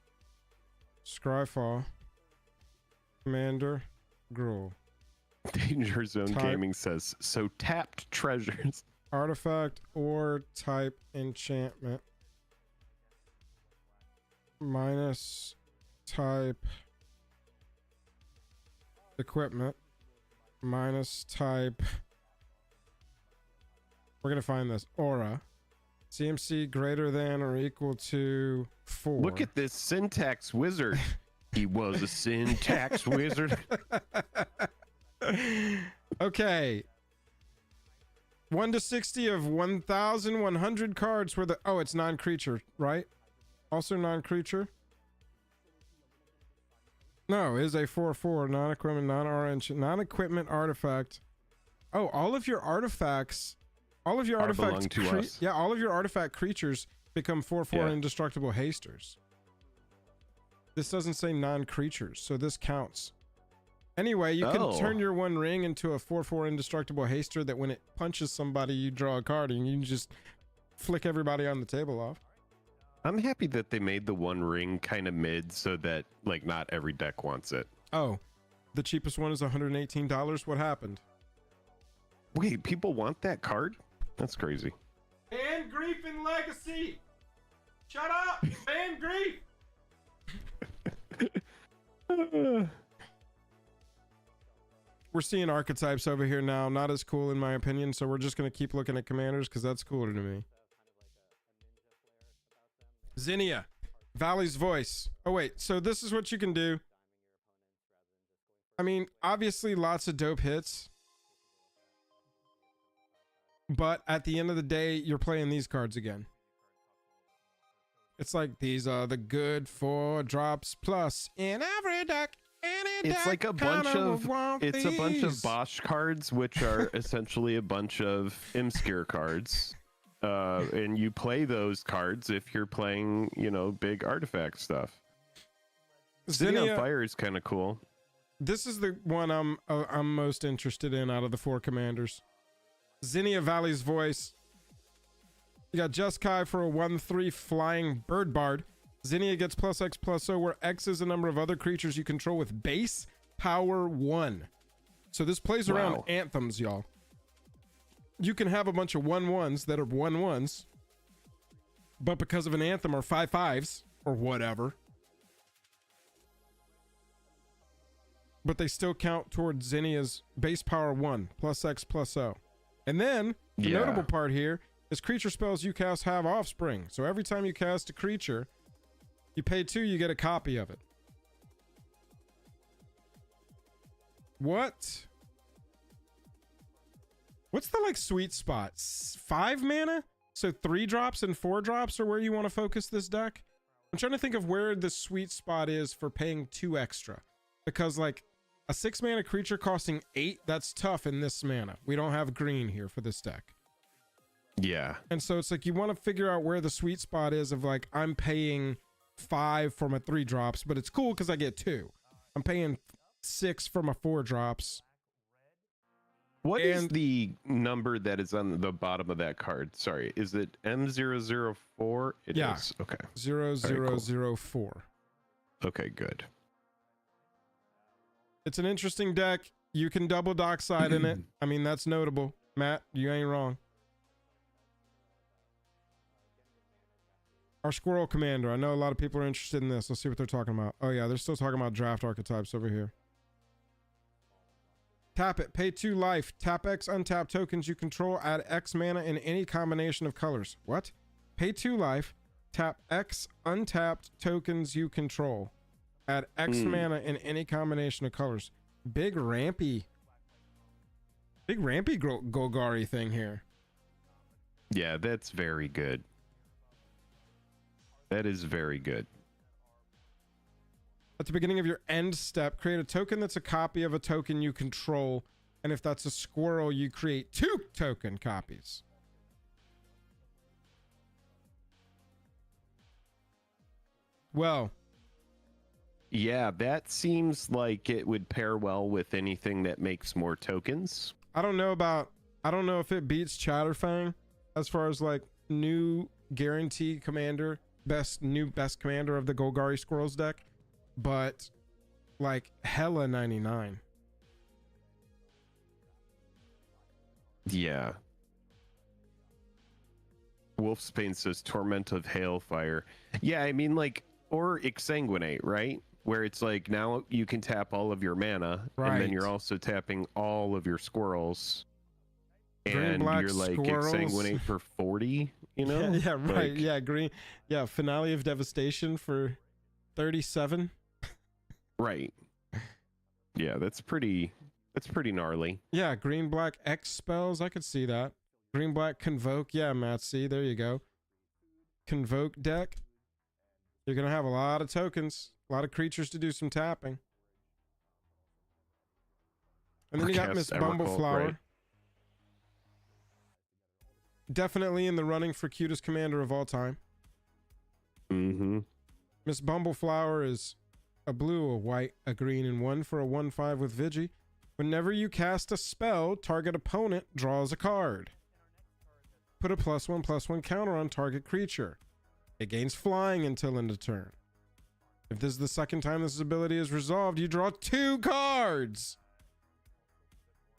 Scryfall. Commander. Gruul. Danger Zone Type. Gaming says, so tapped treasures. Artifact or type enchantment. Minus type equipment. Minus type We're gonna find this aura. CMC greater than or equal to 4. Look at this syntax wizard. He was a syntax wizard. Okay. 1 to 60 of 1,100 cards were the... Oh, it's non-creature, right? Also non-creature? No, is a 4/4 non-equipment, non-orange, non-equipment artifact. Oh, all of your artifacts... All of your artifact all of your artifact creatures become 4/4 indestructible hasters. This doesn't say non-creatures, so this counts. Anyway, you can turn your 1 ring into a 4/4 indestructible haster that when it punches somebody, you draw a card and you can just flick everybody on the table off. I'm happy that they made the 1 ring kind of mid so that like not every deck wants it. Oh, the cheapest one is $118. What happened? Wait, people want that card? That's crazy. Ban grief and legacy. Shut up, ban grief. We're seeing archetypes over here now. Not as cool in my opinion, so we're just gonna keep looking at commanders because that's cooler to me. Zinnia, Valley's Voice. Oh wait, so this is what you can do. I mean, obviously lots of dope hits. But at the end of the day, you're playing these cards again. It's like these are the good 4 drops plus in every deck. It's like a bunch of a bunch of Bosch cards, which are essentially a bunch of Imskir cards. And you play those cards if you're playing, you know, big artifact stuff. City on Fire is kind of cool. This is the one I'm most interested in out of the 4 commanders. Zinnia, Valley's Voice. You got Jeskai for a 1/3 flying bird bard. Zinnia gets +X/+0, where X is the number of other creatures you control with base power 1. So this plays around anthems, y'all. You can have a bunch of 1/1s that are 1/1s, but because of an anthem are 5/5s or whatever. But they still count towards Zinnia's base power 1 +X/+0. And then the notable part here is creature spells you cast have offspring. So every time you cast a creature, you pay 2, you get a copy of it. What? What's the like sweet spot? 5 mana? So 3 drops and 4 drops are where you want to focus this deck? I'm trying to think of where the sweet spot is for paying 2 extra. Because like a 6 mana creature costing 8, that's tough in this mana. We don't have green here for this deck. Yeah. And so it's like you want to figure out where the sweet spot is of like, I'm paying 5 for my 3 drops, but it's cool because I get 2. I'm paying 6 for my 4 drops. What is the number that is on the bottom of that card? Sorry, is it M004? It is. Okay. 0004. Okay, good. It's an interesting deck. You can double dockside in it. I mean, that's notable. Matt, you ain't wrong. Our Squirrel Commander. I know a lot of people are interested in this. Let's see what they're talking about. Oh yeah, they're still talking about draft archetypes over here. Tap it. Pay 2 life. Tap X untap tokens you control. Add X mana in any combination of colors. What? Pay 2 life. Tap X untapped tokens you control. Add X mana in any combination of colors. Big rampy Golgari thing here. Yeah, that's very good. That is very good. At the beginning of your end step, create a token that's a copy of a token you control. And if that's a squirrel, you create 2 token copies. Well, yeah, that seems like it would pair well with anything that makes more tokens. I don't know if it beats Chatterfang as far as like new guarantee commander, best commander of the Golgari Squirrels deck, but like hella 99. Yeah. Wolfsbane says Torment of Hailfire. Yeah, I mean like, or Exsanguinate, right? Where it's like now you can tap all of your mana, and then you're also tapping all of your squirrels. and you're like exsanguinate for 40, you know? Yeah, right. Like, yeah, green. Yeah, Finale of Devastation for 37. right. Yeah, that's pretty gnarly. Yeah, green black X spells. I could see that. Green black Convoke. Yeah, Matt C. There you go. Convoke deck. You're gonna have a lot of tokens, a lot of creatures to do some tapping. And then you got Miss Bumbleflower. Right. Definitely in the running for cutest commander of all time. Mm-hmm. Miss Bumbleflower is a blue, a white, a green, and 1 for a 1/5 with Vigi. Whenever you cast a spell, target opponent draws a card. Put a +1/+1 counter on target creature. It gains flying until end of turn. If this is the second time this ability is resolved, you draw 2 cards.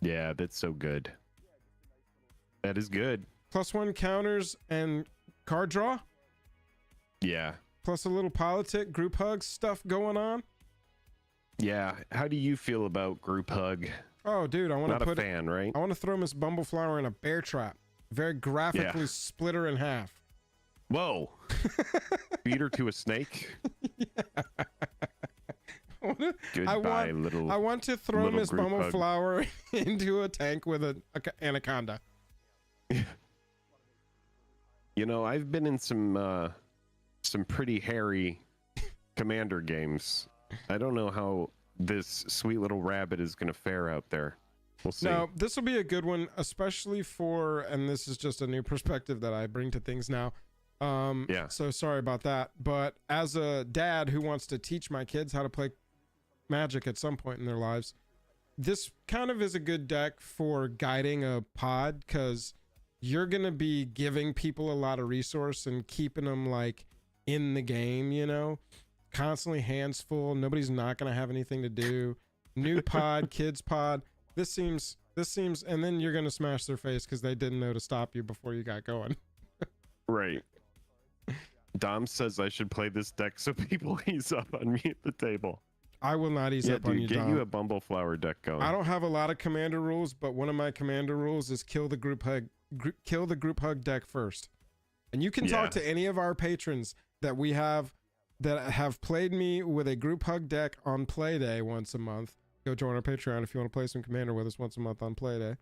Yeah, that's so good. That is good. +1 counters and card draw. Yeah. Plus a little politic, group hug stuff going on. Yeah. How do you feel about group hug? Oh, dude, I want to put not a fan, right? I want to throw Miss Bumbleflower in a bear trap. Very graphically split her in half. Whoa. Beat her to a snake. I want to throw Miss Bumbleflower into a tank with an anaconda. You know, I've been in some pretty hairy commander games. I don't know how this sweet little rabbit is going to fare out there. We'll see. No, this will be a good one, especially for, and this is just a new perspective that I bring to things now. So sorry about that. But as a dad who wants to teach my kids how to play Magic at some point in their lives, this kind of is a good deck for guiding a pod, because you're going to be giving people a lot of resource and keeping them like in the game, you know, constantly hands full. Nobody's not going to have anything to do. New pod, kids pod. This seems, and then you're going to smash their face because they didn't know to stop you before you got going. Right. Dom says I should play this deck so people ease up on me at the table. I will not ease up on you, Dom. Dom. Get you a Bumbleflower deck going. I don't have a lot of commander rules, but one of my commander rules is kill the group hug deck first. And you can talk to any of our patrons that we have that have played me with a group hug deck on play day once a month. Go join our Patreon if you want to play some commander with us once a month on play day.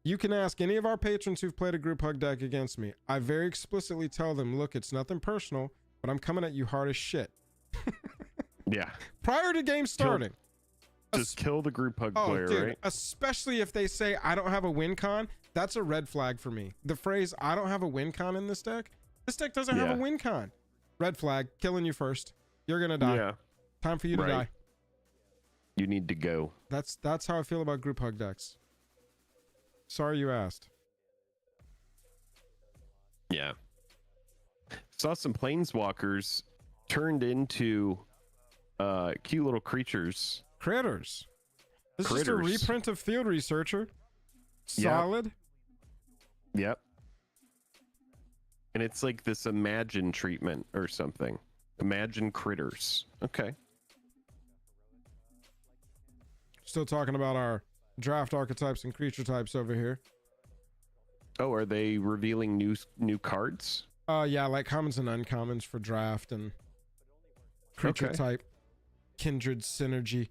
You can ask any of our patrons who've played a group hug deck against me. I very explicitly tell them, look, it's nothing personal, but I'm coming at you hard as shit. Yeah. Prior to game starting. Just kill the group hug player, dude, right? Especially if they say, I don't have a win con. That's a red flag for me. The phrase, I don't have a win con in this deck. This deck doesn't have a win con. Red flag, killing you first. You're going to die. Yeah. Time for you to die. You need to go. That's how I feel about group hug decks. Sorry you asked. Yeah. Saw some planeswalkers turned into cute little creatures. Critters. This is just a reprint of Field Researcher. Solid. Yep. And it's like this Imagine treatment or something. Imagine critters. Okay. Still talking about our draft archetypes and creature types over here. Oh, are they revealing new cards? Yeah, like commons and uncommons for draft and creature type, kindred synergy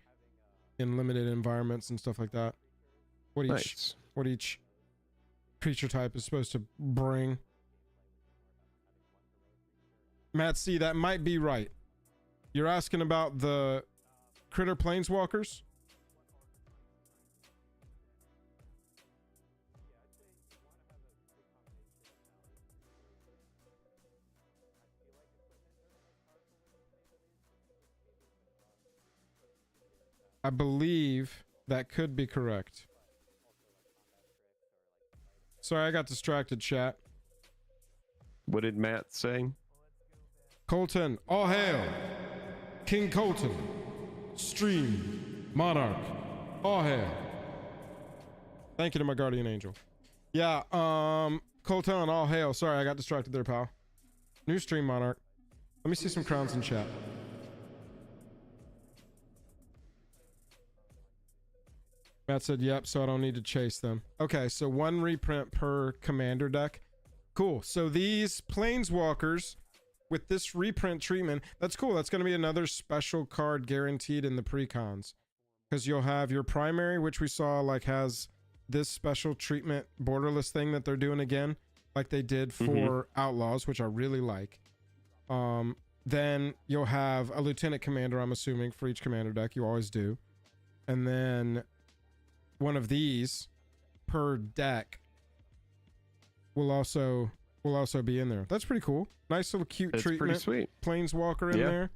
in limited environments and stuff like that. What each creature type is supposed to bring. Matt C, that might be right. You're asking about the critter planeswalkers? I believe that could be correct. Sorry, I got distracted, chat. What did Matt say? Colton, all hail. King Colton. Stream. Monarch. All hail. Thank you to my guardian angel. Yeah, Colton, all hail. Sorry, I got distracted there, pal. New stream, Monarch. Let me see some crowns in chat. Matt said, yep, so I don't need to chase them. Okay, so 1 reprint per commander deck. Cool. So these planeswalkers with this reprint treatment, that's cool. That's going to be another special card guaranteed in the precons. Because you'll have your primary, which we saw like has this special treatment borderless thing that they're doing again, like they did for Outlaws, which I really like. Then you'll have a lieutenant commander, I'm assuming, for each commander deck. You always do. And then one of these per deck will also be in there. That's pretty cool. Nice little cute treatment. Pretty sweet. Planeswalker in there.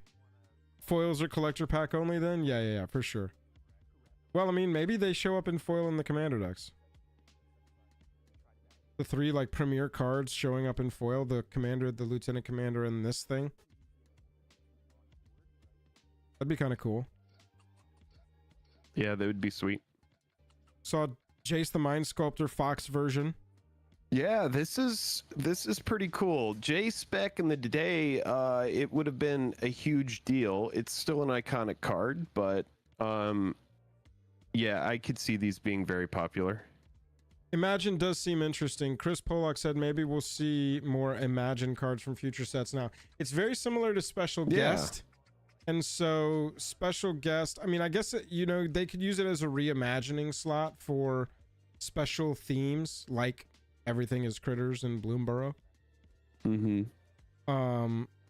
Foils are collector pack only then? Yeah, for sure. Well, I mean, maybe they show up in foil in the commander decks. The 3 like premier cards showing up in foil, the commander, the lieutenant commander, and this thing. That'd be kind of cool. Yeah, that would be sweet. Saw Jace the Mind Sculptor Fox version. Yeah, this is pretty cool. Jace back in the day, it would have been a huge deal. It's still an iconic card, but yeah, I could see these being very popular. Imagine does seem interesting. Chris Pollock said maybe we'll see more Imagine cards from future sets now. It's very similar to Special Guest. And so Special Guest, I mean, I guess, you know, they could use it as a reimagining slot for special themes like Everything is Critters and Bloomburrow.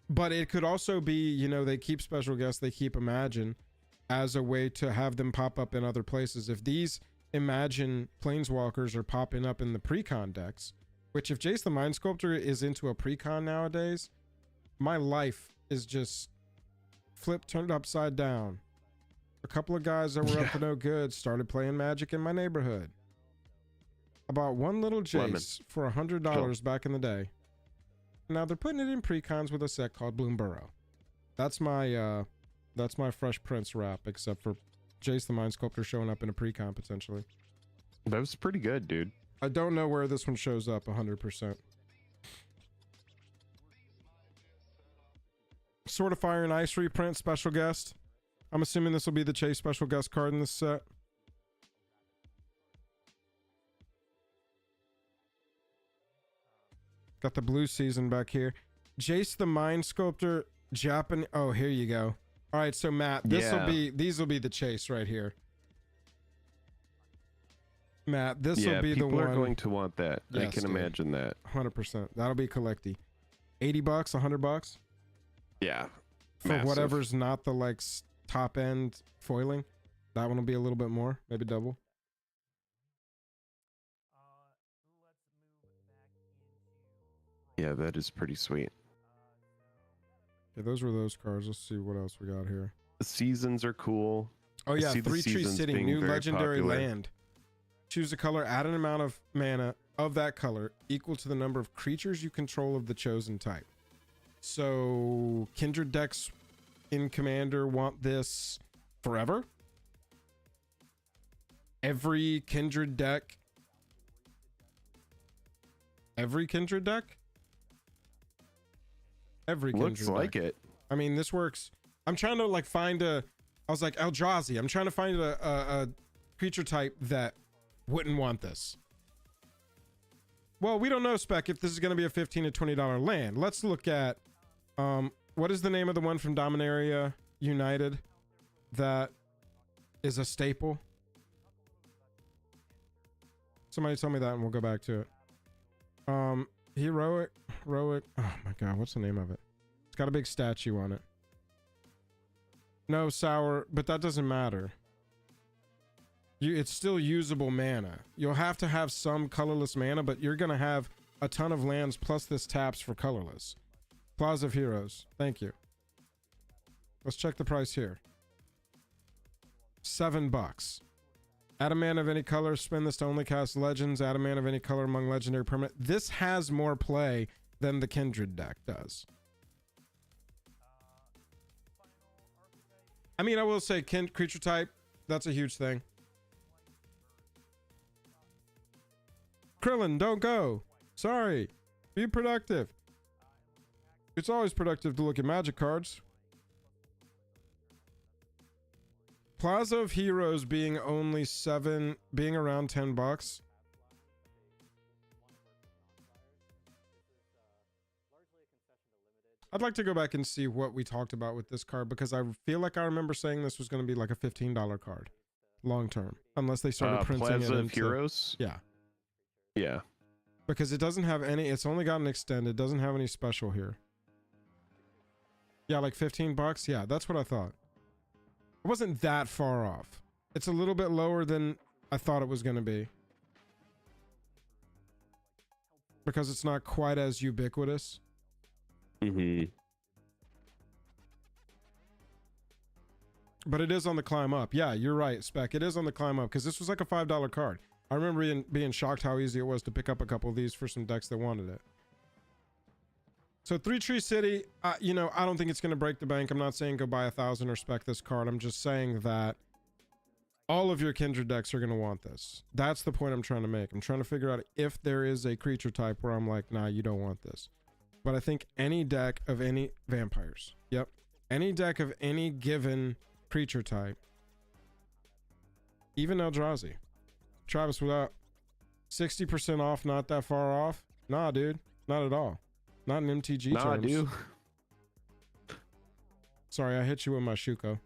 But it could also be, you know, they keep Special Guest, they keep Imagine as a way to have them pop up in other places. If these Imagine Planeswalkers are popping up in the precon decks, which if Jace the Mind Sculptor is into a precon nowadays, my life is just flipped, turned upside down. A couple of guys that were up to no good started playing Magic in my neighborhood. I bought one little Jace for $100 back in the day. Now they're putting it in precons with a set called Bloomburrow. That's my Fresh Prince wrap, except for Jace the Mind Sculptor showing up in a precon potentially. That was pretty good, dude. I don't know where this one shows up 100%. Sword of Fire and Ice reprint special guest. I'm assuming this will be the Chase special guest card in this set. Got the blue season back here. Jace the Mind Sculptor Japan. Oh, here you go. All right, so Matt, these will be the Chase right here. Matt, this will be the one. People are going to want that. Yes, I can imagine that. 100%. That'll be collecty. $80, $100. Yeah. For massive. whatever's not the like top end foiling. That one will be a little bit more, maybe double. Yeah, that is pretty sweet. Yeah, those were those cards. Let's see what else we got here. The seasons are cool. Oh yeah, 3 Tree City, new legendary popular. land. Choose a color, add an amount of mana of that color equal to the number of creatures you control of the chosen type. So Kindred decks in Commander want this forever. Every Kindred deck. Every Kindred deck? Every Kindred Looks like deck. it. I mean, this works. I'm trying to like find a, I was like Eldrazi. I'm trying to find a creature type that wouldn't want this. Well, we don't know, Spec, if this is going to be a $15 to $20 land. Let's look at, what is the name of the one from Dominaria United that is a staple? Somebody tell me that and we'll go back to it. Heroic, oh my god, what's the name of it? It's got a big statue on it. No, sour, but that doesn't matter. It's still usable mana. You'll have to have some colorless mana, but you're gonna have a ton of lands plus this taps for colorless. Plaza of Heroes, thank you. Let's check the price here. $7. Add a mana of any color, spend this to only cast legends, add a mana of any color among legendary permanent. This has more play than the Kindred deck does. I mean, I will say creature type, that's a huge thing. Krillin, don't go. Sorry. Be productive. It's always productive to look at magic cards. Plaza of Heroes being around $10. I'd like to go back and see what we talked about with this card, because I feel like I remember saying this was going to be like a $15 card long term, unless they started printing Plaza it of Heroes. Yeah. Yeah. Because it doesn't have any, it's only got an extended, it doesn't have any special here. Yeah, like $15. Yeah, that's what I thought. It wasn't that far off. It's a little bit lower than I thought it was going to be, because it's not quite as ubiquitous. Mm-hmm. But it is on the climb up. Yeah, you're right, Spec. It is on the climb up, because this was like a $5 card. I remember being shocked how easy it was to pick up a couple of these for some decks that wanted it. So 3 Tree City, you know, I don't think it's going to break the bank. I'm not saying go buy 1,000 or spec this card. I'm just saying that all of your Kindred decks are going to want this. That's the point I'm trying to make. I'm trying to figure out if there is a creature type where I'm like, nah, you don't want this. But I think any deck of any vampires, yep, any deck of any given creature type, even Eldrazi. Travis, without 60% off, not that far off? Nah, dude, not at all. Not in MTG terms. Nah, dude. Sorry, I hit you with my Shuko.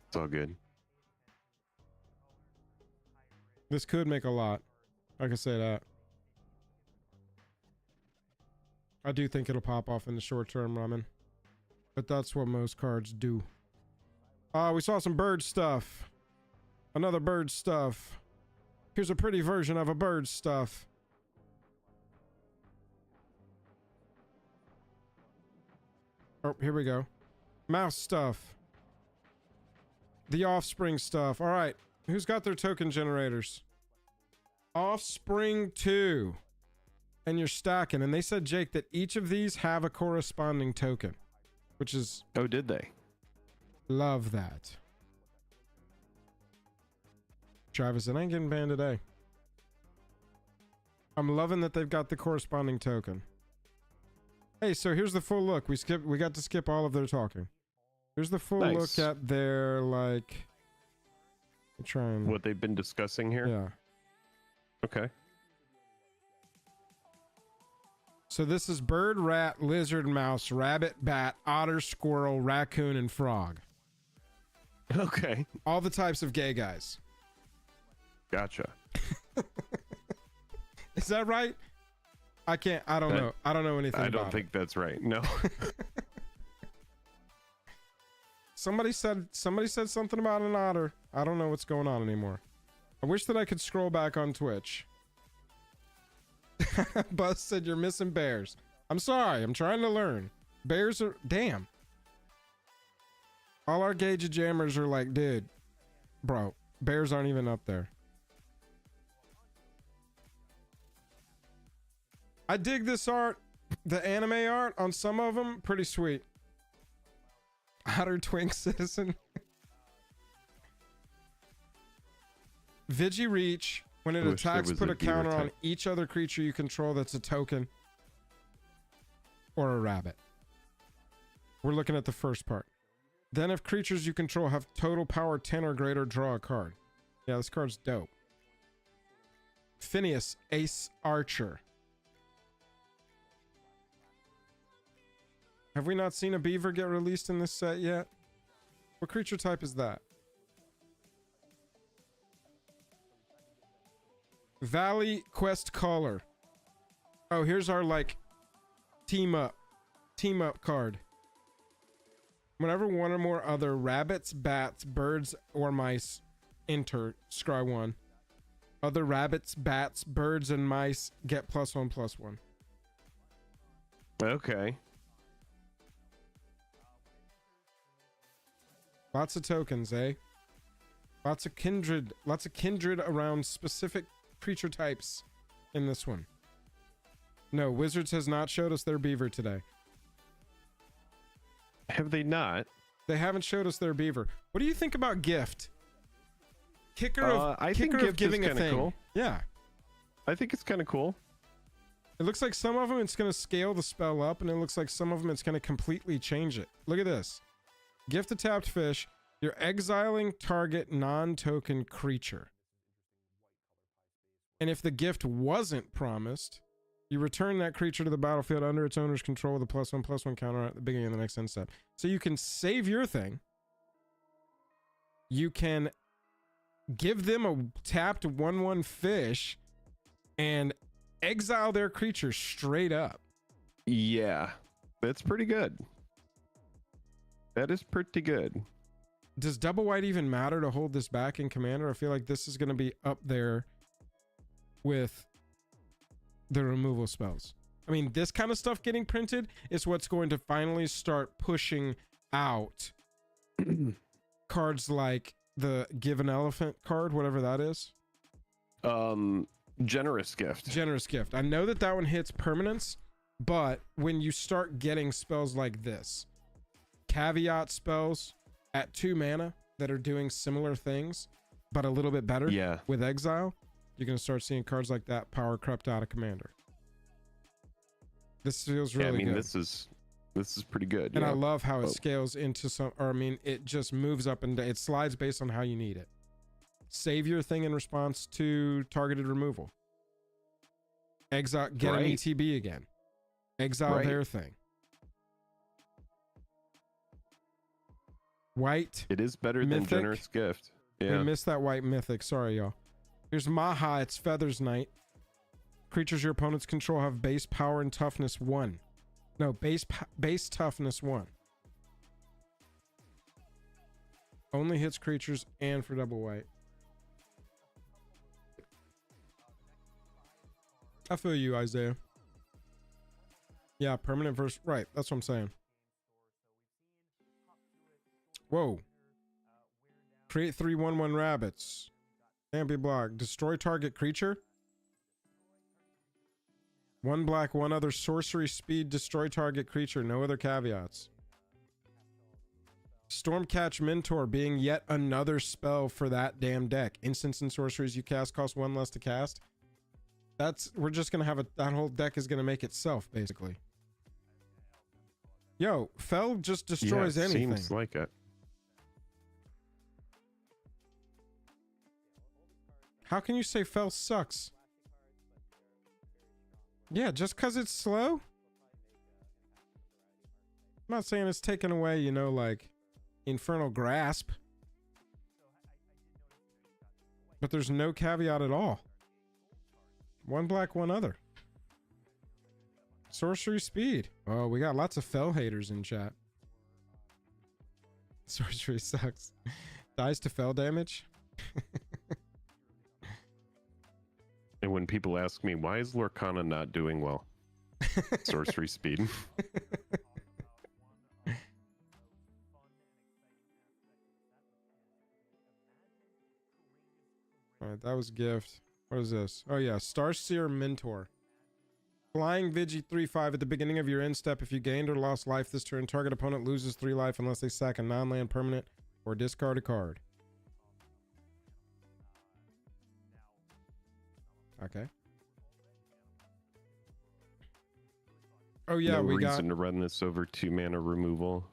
It's all good. This could make a lot. I can say that. I do think it'll pop off in the short term, Ramen. But that's what most cards do. We saw some bird stuff. Another bird stuff. Here's a pretty version of a bird stuff. Oh, here we go. Mouse stuff. The Offspring stuff. All right. Who's got their token generators? Offspring 2. And you're stacking. And they said, Jake, that each of these have a corresponding token. Which is... Oh, did they? Love that. Travis, it ain't getting banned today. I'm loving that they've got the corresponding token. Hey, so here's the full look. We got to skip all of their talking. Here's the full Nice. look at their, like... Try and... What they've been discussing here? Yeah. Okay. So this is bird, rat, lizard, mouse, rabbit, bat, otter, squirrel, raccoon, and frog. Okay. All the types of gay guys. Gotcha. Is that right? I don't know. I don't know anything about it. I don't think that's right. No. Somebody said something about an otter. I don't know what's going on anymore. I wish that I could scroll back on Twitch. Buzz said you're missing bears. I'm sorry. I'm trying to learn. Bears are... Damn. All our gauge jammers are like, dude, bro, bears aren't even up there. I dig this art. The anime art on some of them, pretty sweet. Otter Twink Citizen. Vigi Reach. When it Wish there attacks, was put a a counter beaver on type. each other creature you control that's a token. Or a rabbit. We're looking at the first part. Then if creatures you control have total power 10 or greater, draw a card. Yeah, this card's dope. Phineas, Ace Archer. Have we not seen a beaver get released in this set yet? What creature type is that? Valley Quest Caller. Oh, here's our, like, team up card. Whenever one or more other rabbits, bats, birds, or mice enter scry 1, other rabbits, bats, birds, and mice get +1/+1. Okay. Lots of tokens, eh? Lots of kindred around specific creature types in this one. No, Wizards has not showed us their beaver today. Have they not? They haven't showed us their beaver. What do you think about gift? Kicker of giving a thing. Cool. Yeah. I think it's kind of cool. It looks like some of them it's going to scale the spell up, and it looks like some of them it's going to completely change it. Look at this. Gift a tapped fish. You're exiling target non-token creature. And if the gift wasn't promised, you return that creature to the battlefield under its owner's control with a +1/+1 counter at the beginning of the next end step. So you can save your thing. You can give them a tapped 1/1 fish and exile their creature straight up. Yeah, that's pretty good. That is pretty good. Does double white even matter to hold this back in Commander? I feel like this is going to be up there with the removal spells. I mean, this kind of stuff getting printed is what's going to finally start pushing out cards like the Give an Elephant card, whatever that is. Generous Gift. Generous Gift. I know that one hits permanence, but when you start getting spells like this, caveat spells at 2 mana that are doing similar things, but a little bit better with exile, you're going to start seeing cards like that power crept out of Commander. This feels really good. This is pretty good. And I love how it scales into it just moves up and it slides based on how you need it. Save your thing in response to targeted removal. Exile, get an ETB again. Exile their thing. White. It is better than Generous Gift. Yeah. We missed that white mythic. Sorry, y'all. Here's Maha. It's Feathers Knight. Creatures your opponents control have base power and toughness 1. No, base toughness 1. Only hits creatures and for double white. I feel you, Isaiah. Yeah, permanent versus... Right, that's what I'm saying. Whoa. Create 3 1/1 rabbits. Can't be blocked. Destroy target creature. 1 black, 1 other sorcery speed. Destroy target creature. No other caveats. Stormcatch Mentor being yet another spell for that damn deck. Instants and sorceries you cast cost 1 less to cast. We're just gonna have that whole deck is gonna make itself basically. Yo, Fel just destroys anything. Seems like it. How can you say Fel sucks? Yeah, just because it's slow? I'm not saying it's taken away, like Infernal Grasp. But there's no caveat at all. 1 black, 1 other. Sorcery speed. Oh, we got lots of Fel haters in chat. Sorcery sucks. Dies to Fel damage. And when people ask me, why is Lorcana not doing well? Sorcery speed. Alright, that was gift. What is this? Oh yeah, Starseer Mentor. Flying Vigi 3/5 at the beginning of your end step. If you gained or lost life this turn, target opponent loses 3 life unless they sack a non-land permanent or discard a card. Okay. Oh yeah, no we got reason to run this over 2 mana removal.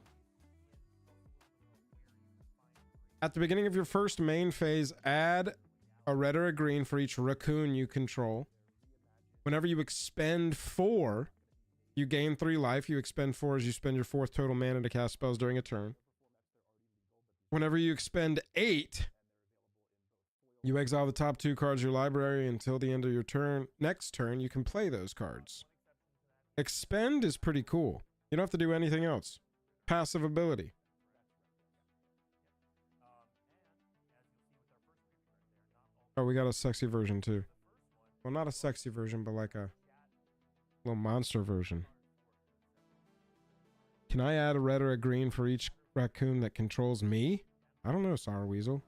At the beginning of your first main phase, add a red or a green for each raccoon you control. Whenever you expend 4, you gain 3 life. You expend 4 as you spend your 4th total mana to cast spells during a turn. Whenever you expend 8, you exile the top 2 cards of your library until the end of your turn. Next turn, you can play those cards. Expend is pretty cool. You don't have to do anything else. Passive ability. Oh, we got a sexy version too. Well, not a sexy version, but like a little monster version. Can I add a red or a green for each raccoon that controls me? I don't know, Sour Weasel.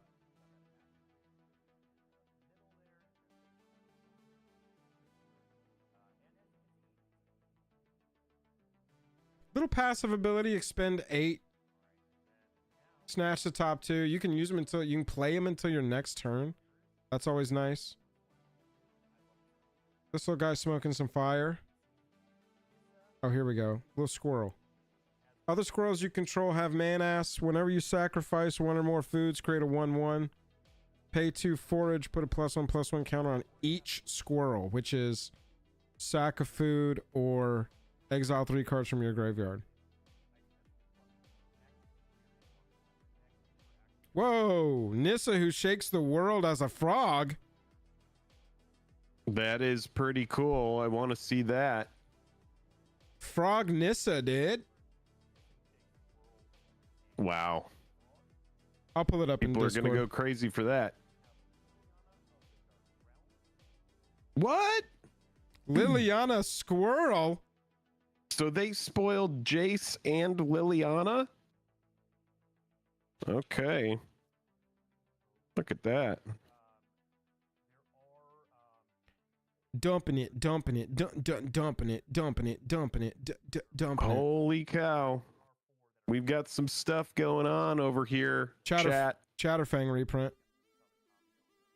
Little passive ability, expend 8. Snatch the top 2. You can use them until you can play them until your next turn. That's always nice. This little guy's smoking some fire. Oh, here we go. Little squirrel. Other squirrels you control have man-ass. Whenever you sacrifice one or more foods, create a 1/1. Pay 2 forage, put a +1/+1 counter on each squirrel, which is sack of food or exile 3 cards from your graveyard. Whoa, Nissa who shakes the world as a frog. That is pretty cool. I want to see that. Frog Nissa, dude. Wow. I'll pull it up in Discord. People are going to go crazy for that. What? Liliana Squirrel? So they spoiled Jace and Liliana? Okay. Look at that. Dumping it, dumping it, dumping it, dumping it, dumping it, dumping it. Holy cow. We've got some stuff going on over here. Chatterfang reprint.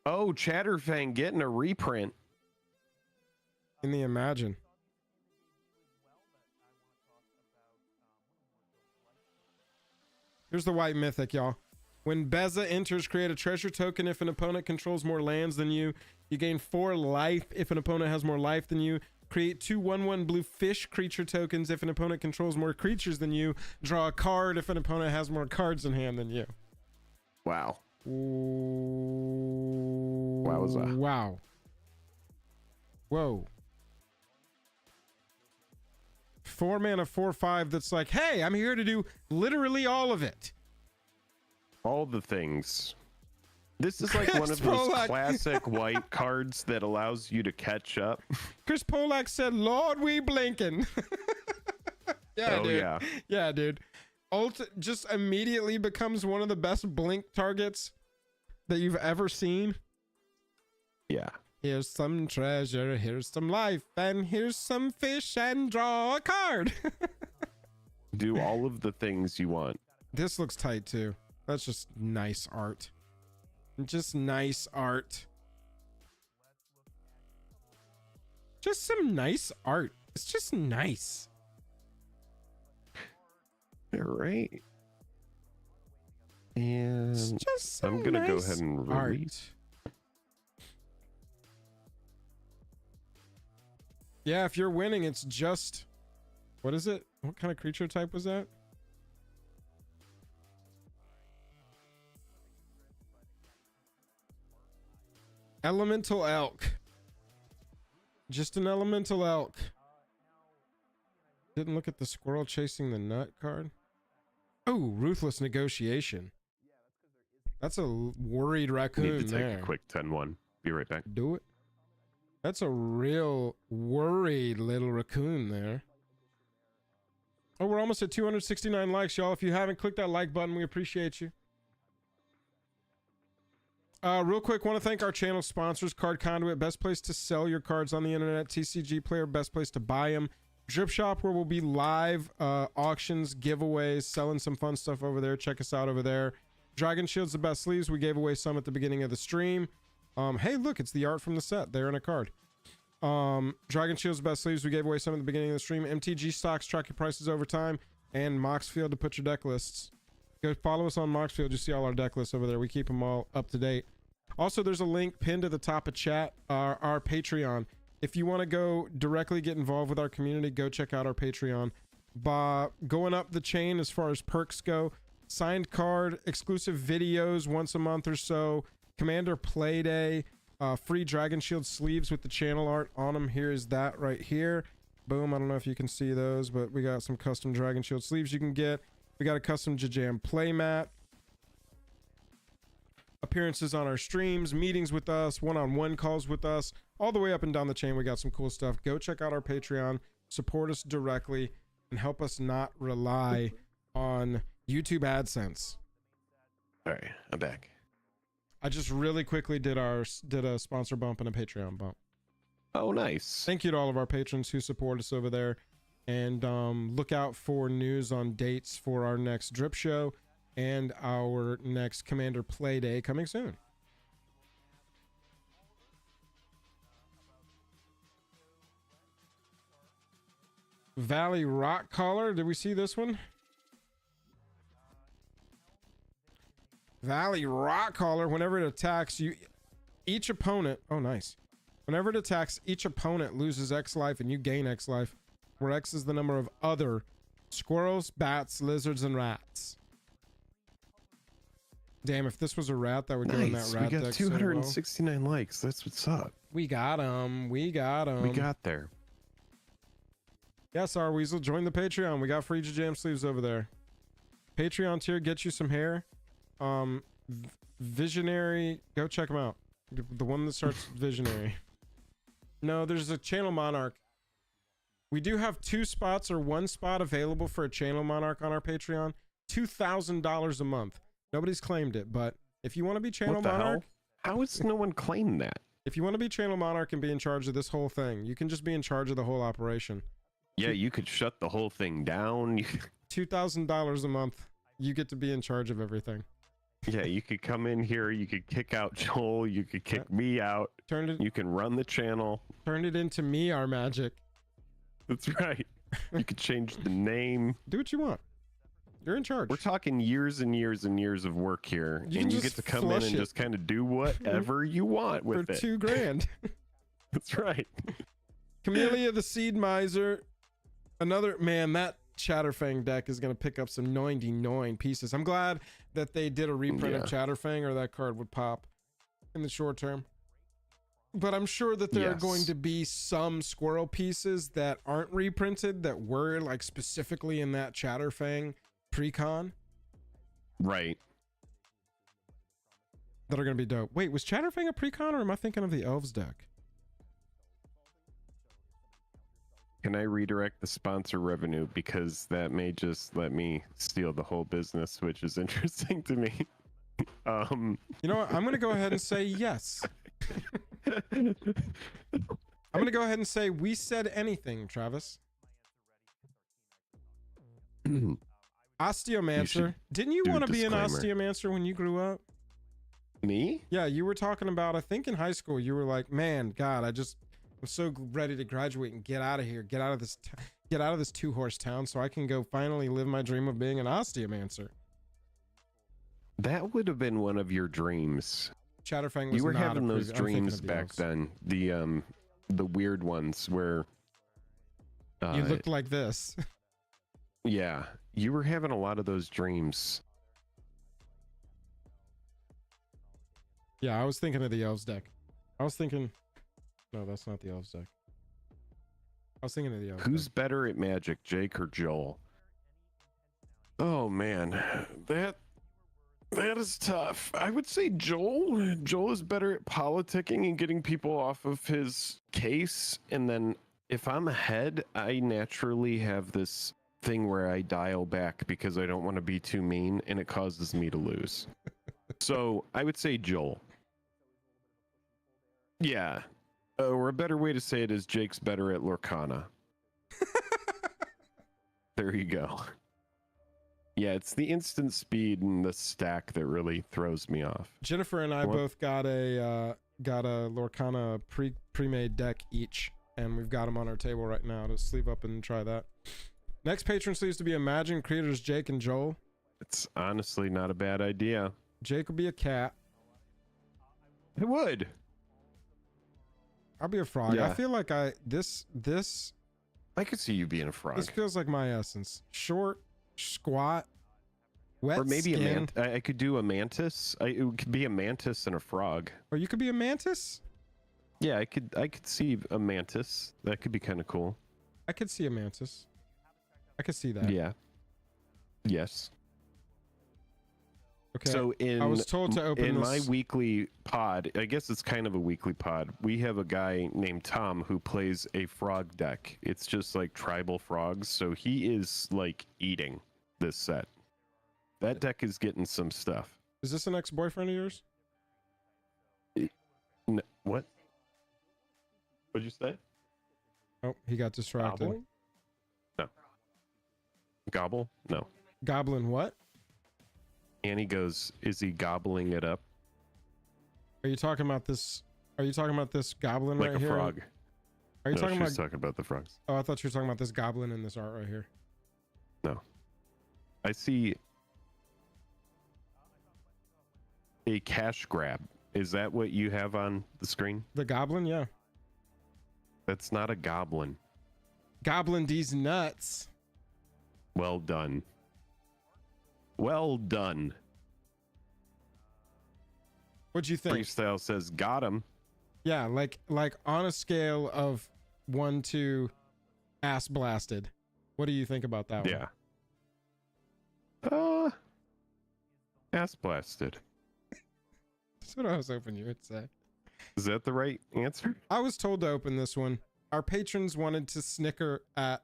Oh, Chatterfang getting a reprint. In the Imagine. Here's the white mythic, y'all. When Beza enters, create a treasure token. If an opponent controls more lands than you, you gain 4 life. If an opponent has more life than you, create 2 1/1 blue fish creature tokens. If an opponent controls more creatures than you, draw a card. If an opponent has more cards in hand than you. Wow. Wowza. Wow. Whoa. 4 mana, 4/5 that's like, hey, I'm here to do literally all of it. All the things. This is like one of those classic white cards that allows you to catch up. Chris Polak said, Lord, we blinking. Yeah, oh, dude. Yeah. Yeah, dude. Ult just immediately becomes one of the best blink targets that you've ever seen. Yeah. Here's some treasure, here's some life, and here's some fish, and draw a card. Do all of the things you want. This looks tight too. That's just nice art. Just nice art. Just some nice art. It's just nice. All right. And it's just some I'm gonna nice go ahead and release. Art. Yeah, if you're winning, it's just, what is it? What kind of creature type was that? Elemental elk. Just an elemental elk. Didn't look at the squirrel chasing the nut card. Oh, ruthless negotiation. That's a worried raccoon. Need to take there. a quick 10-1. Be right back. Do it. That's a real worried little raccoon there. Oh, we're almost at 269 likes, y'all. If you haven't clicked that like button, we appreciate you. Real quick, want to thank our channel sponsors. Card Conduit, best place to sell your cards on the internet. TCG Player, best place to buy them. Drip Shop, where we'll be live auctions, giveaways, selling some fun stuff over there. Check us out over there. Dragon Shield's the best sleeves. We gave away some at the beginning of the stream. Hey, look, it's the art from the set there in a card. Dragon Shield's the best sleeves. We gave away some at the beginning of the stream. MTG stocks, track your prices over time. And Moxfield to put your deck lists. Go follow us on Moxfield. You see all our deck lists over there. We keep them all up to date. Also, there's a link pinned to the top of chat, our Patreon. If you want to go directly get involved with our community, go check out our Patreon. Going up the chain as far as perks go, signed card, exclusive videos once a month or so, Commander Play Day, free Dragon Shield sleeves with the channel art on them. Here is that right here. Boom. I don't know if you can see those, but we got some custom Dragon Shield sleeves you can get. We got a custom JAJAM playmat. Appearances on our streams, meetings with us, one-on-one calls with us, all the way up and down the chain. We got some cool stuff. Go check out our Patreon, support us directly, and help us not rely on YouTube AdSense. All right, I'm back. I just really quickly did a sponsor bump and a Patreon bump. Oh, nice. Thank you to all of our patrons who support us over there. And look out for news on dates for our next drip show and our next Commander Play Day coming soon. Valley Rock Collar. Did we see this one? Valley Rockcaller, whenever it attacks you, each opponent, oh nice. Whenever it attacks, each opponent loses X life and you gain X life, where X is the number of other squirrels, bats, lizards, and rats. Damn, if this was a rat, that would go in that rat deck. We got 269 likes. That's what's up. We got him. We got him. We got there. Yes, our Weasel, join the Patreon. We got free JAJAM sleeves over there. Patreon tier, get you some hair. Visionary, go check them out. The one that starts Visionary. No, there's a Channel Monarch. We do have 2 spots or 1 spot available for a Channel Monarch on our Patreon. $2,000 a month. Nobody's claimed it, but if you want to be Channel Monarch, how has no one claimed that? If you want to be Channel Monarch and be in charge of this whole thing, you can just be in charge of the whole operation. Yeah, you could shut the whole thing down. $2,000 a month. You get to be in charge of everything. Yeah, you could come in here. You could kick out Joel. You could kick me out. You can run the channel. Turn it into me, our magic. That's right. You could change the name. Do what you want. You're in charge. We're talking years and years and years of work here, and you get to come in and just kind of do whatever you want with it. For $2,000. That's right. Camellia the Seed Miser. Another, man, that Chatterfang deck is going to pick up some 99 pieces. I'm glad that they did a reprint of Chatterfang, or that card would pop in the short term. But I'm sure that there are going to be some squirrel pieces that aren't reprinted that were like specifically in that Chatterfang pre-con. Right. That are going to be dope. Wait, was Chatterfang a pre-con, or am I thinking of the Elves deck? Can I redirect the sponsor revenue, because that may just let me steal the whole business, which is interesting to me. You know what? I'm going to go ahead and say yes. I'm going to go ahead and say we said anything, Travis. Osteomancer. Didn't you want to be an Osteomancer when you grew up? Me? Yeah, you were talking about, I think in high school, you were like, man, God, I'm so ready to graduate and get out of here. Get out of this 2-horse town so I can go finally live my dream of being an Osteomancer. That would have been one of your dreams. Chatterfang was you were not having those dreams back elves. then. The weird ones where you looked like this. Yeah, you were having a lot of those dreams. Yeah, I was thinking of the Elves deck. I was thinking, no, that's not the Elves deck. I was thinking of the Elves Who's deck. better at Magic, Jake or Joel? Oh man, that is tough. I would say Joel. Joel is better at politicking and getting people off of his case. And then if I'm ahead, I naturally have this thing where I dial back because I don't want to be too mean, and it causes me to lose. So I would say Joel. Yeah. Or a better way to say it is Jake's better at Lorcana. There you go. Yeah, it's the instant speed and the stack that really throws me off. Jennifer and I both got a Lorcana pre-made deck each, and we've got them on our table right now to sleeve up and try that. Next patron sleeves to be Imagine creators Jake and Joel. It's honestly not a bad idea. Jake will be a cat. It would. I'll be a frog. Yeah. I feel like this. I could see you being a frog. This feels like my essence. Short, squat, wet or maybe skin. I could do a mantis. It could be a mantis and a frog. Or you could be a mantis? Yeah, I could see a mantis. That could be kind of cool. I could see a mantis. I could see that. Yeah. Yes. Okay. So I was told to open my weekly pod, I guess it's kind of a weekly pod, we have a guy named Tom who plays a frog deck. It's just like tribal frogs, so he is like eating this set. That deck is getting some stuff. Is this an ex-boyfriend of yours? What? What'd you say? Oh, he got distracted. Gobble? No. Gobble? No. Goblin what? Annie goes, is he gobbling it up? Are you talking about this? Are you talking about this goblin like right a here? Frog. Are you talking about? Talking about the frogs. Oh, I thought you were talking about this goblin in this art right here. No. I see. a cash grab. Is that what you have on the screen? The goblin, yeah. That's not a goblin. Goblin these nuts. Well done. Well done. What'd you think? Freestyle says got him. Yeah, like on a scale of 1 to ass blasted. What do you think about that one? Yeah. Ass blasted. That's what I was hoping you would say. Is that the right answer? I was told to open this one. Our patrons wanted to snicker at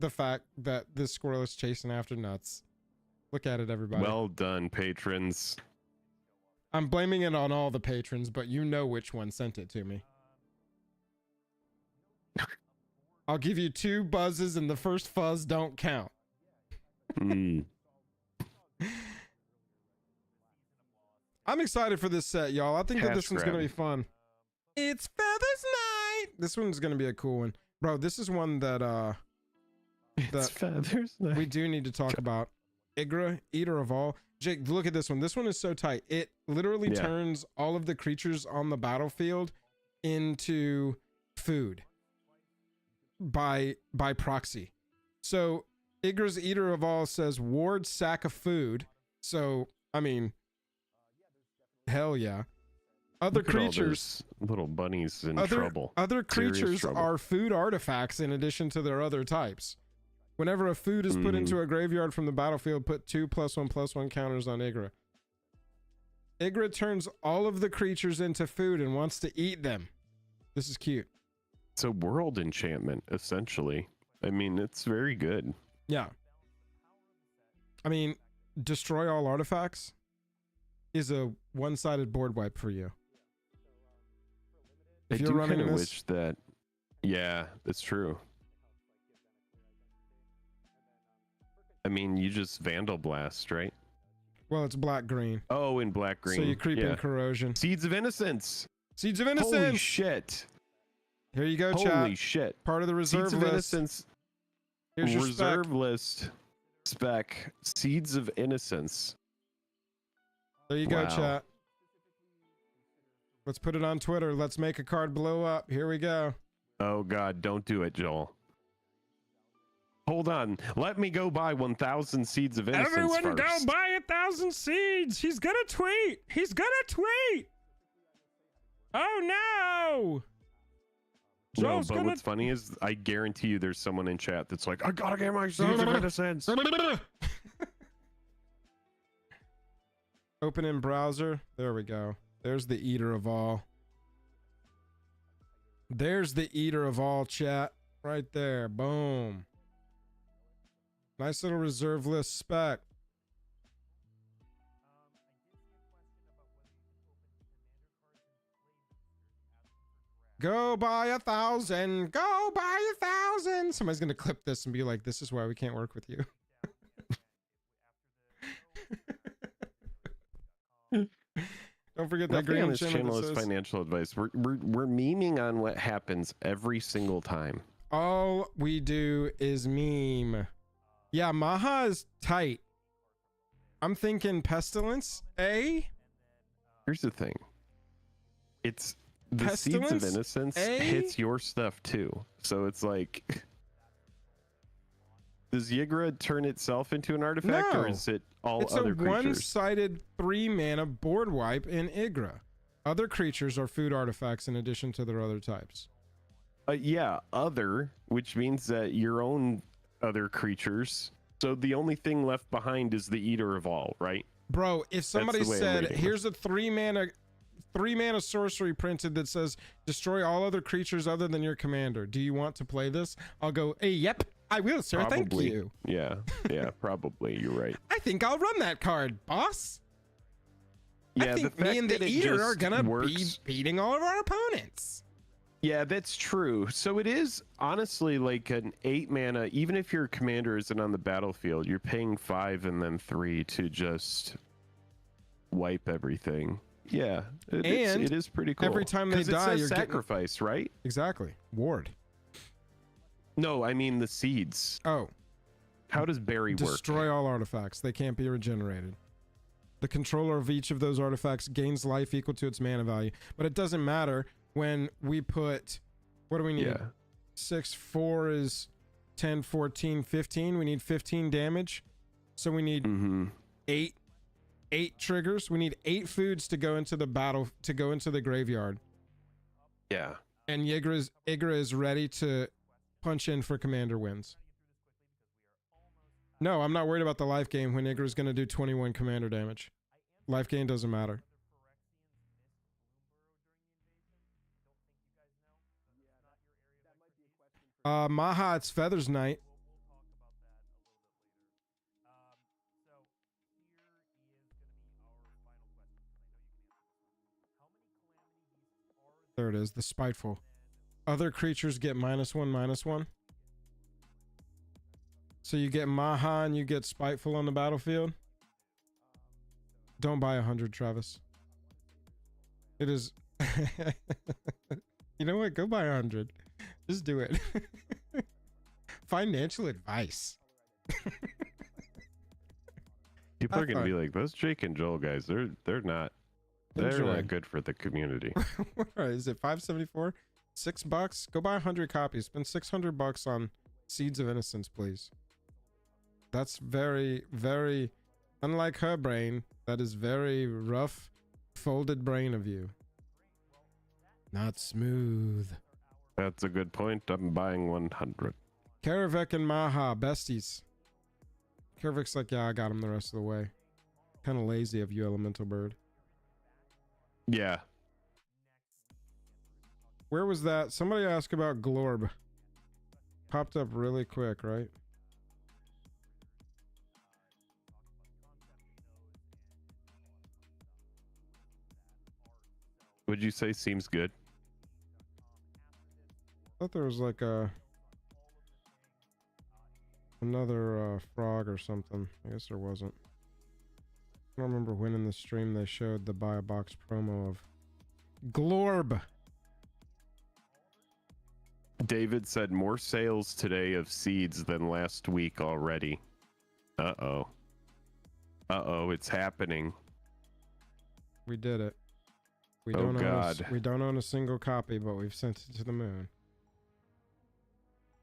the fact that this squirrel is chasing after nuts. Look at it, everybody. Well done, patrons. I'm blaming it on all the patrons, but you know which one sent it to me. I'll give you 2 buzzes and the first fuzz don't count. Mm. I'm excited for this set, y'all. I think that this one's grab. going to be fun. It's Feathers Night. This one's going to be a cool one. Bro, this is one that It's Feathers Night. we do need to talk about. Igra, Eater of All. Jake, look at this one. This one is so tight. It literally turns all of the creatures on the battlefield into food by proxy. So Igra's Eater of All says ward sack of food. So, I mean, hell yeah. Other Look at all creatures, those little bunnies in trouble. Other Serious creatures trouble. are food artifacts in addition to their other types. Whenever a food is put into a graveyard from the battlefield, put 2+1/+1 counters on Igra. Igra turns all of the creatures into food and wants to eat them. This is cute. It's a world enchantment, essentially. I mean, it's very good. Yeah. I mean, destroy all artifacts is a one-sided board wipe for you. If I you're do running kind of this, wish that. Yeah, it's true. I mean, you just Vandal Blast, right? well, it's black-green. Oh, in black-green. So you creep in corrosion. Seeds of Innocence. Seeds of Innocence. Holy shit. Here you go, chat. Holy shit. Part of the reserve Seeds of list. Innocence. Here's your reserve spec. list. Spec. Seeds of Innocence. There you go, Wow. chat. Let's put it on Twitter. Let's make a card blow up. Here we go. Oh, God. Don't do it, Joel. Hold on. Let me go buy 1,000 Seeds of Innocence Everyone first. go buy 1,000 seeds. He's gonna tweet. He's gonna tweet. Oh no. No, Joel's but gonna... what's funny is I guarantee you there's someone in chat that's like, I gotta get my Seeds of Innocence. Open in browser. There we go. There's the Eater of All. There's the Eater of All, chat. Right there. Boom. Nice little reserve list spec. Go buy 1,000. Go buy 1,000. Somebody's going to clip this and be like, this is why we can't work with you. Don't forget that Nothing green on this shimmer channel that is says- financial advice. We're memeing on what happens every single time. All we do is meme. Yeah, Maha is tight. I'm thinking Pestilence, eh? Here's the thing. It's the Pestilence, Seeds of Innocence hits your stuff too. So it's like, does Yigra turn itself into an artifact, No. or is it all It's other a creatures? one-sided 3-mana board wipe in Igra. Other creatures are food artifacts in addition to their other types. Yeah, other, which means that your own other creatures. So the only thing left behind is the Eater of All, right? Bro, if somebody the way I'm said, reading here's a 3-mana sorcery printed that says destroy all other creatures other than your commander. Do you want to play this? I'll go, hey, yep, I will, sir. Thank Probably. you. Yeah, probably. You're right. I think I'll run that card, boss. Yeah, I think the fact me and that the it Eater are just gonna be works- beating all of our opponents. Yeah, that's true. So it is honestly like an 8-mana. Even if your commander isn't on the battlefield, you're paying 5 and then 3 to just wipe everything. Yeah, it is pretty cool. every time they 'Cause it die, says you're getting- sacrifice, right? Exactly. Ward. No, I mean the seeds. Oh, How does berry work? destroy all artifacts. They can't be regenerated. The controller of each of those artifacts gains life equal to its mana value. But it doesn't matter when we put, what do we need? Yeah. 6, 4 is 10, 14, 15. We need 15 damage. So we need 8 triggers. We need 8 foods to go into the battle, to go into the graveyard. Yeah. And Igra is ready to punch in for commander wins. No, I'm not worried about the life gain when Igra's going to do 21 commander damage. Life gain doesn't matter. Maha, it's Feathers Night. There it is, the Spiteful. Other creatures get -1/-1. So you get Maha and you get Spiteful on the battlefield. Don't buy 100, Travis. It is... You know what? Go buy 100. Just do it. Financial advice. People are gonna be like, those Jake and Joel guys, they're not good for the community. What is it? 574? $6? Go buy 100 copies. Spend $600 on Seeds of Innocence, please. That's very, very unlike her brain. That is very rough, folded brain of you. Not smooth. That's a good point. I'm buying 100. Karavek and Maha, besties. Karavek's like, yeah, I got him the rest of the way. Kind of lazy of you, Elemental Bird. Yeah. Where was that? Somebody asked about Glorb. Popped up really quick, right? Would you say seems good? I thought there was like another frog or something. I guess there wasn't. I don't remember when in the stream they showed the buy a box promo of Glorb. David said more sales today of seeds than last week already. Uh-oh. Uh-oh, it's happening. We did it. We Oh, God. We don't own a single copy, but we've sent it to the moon.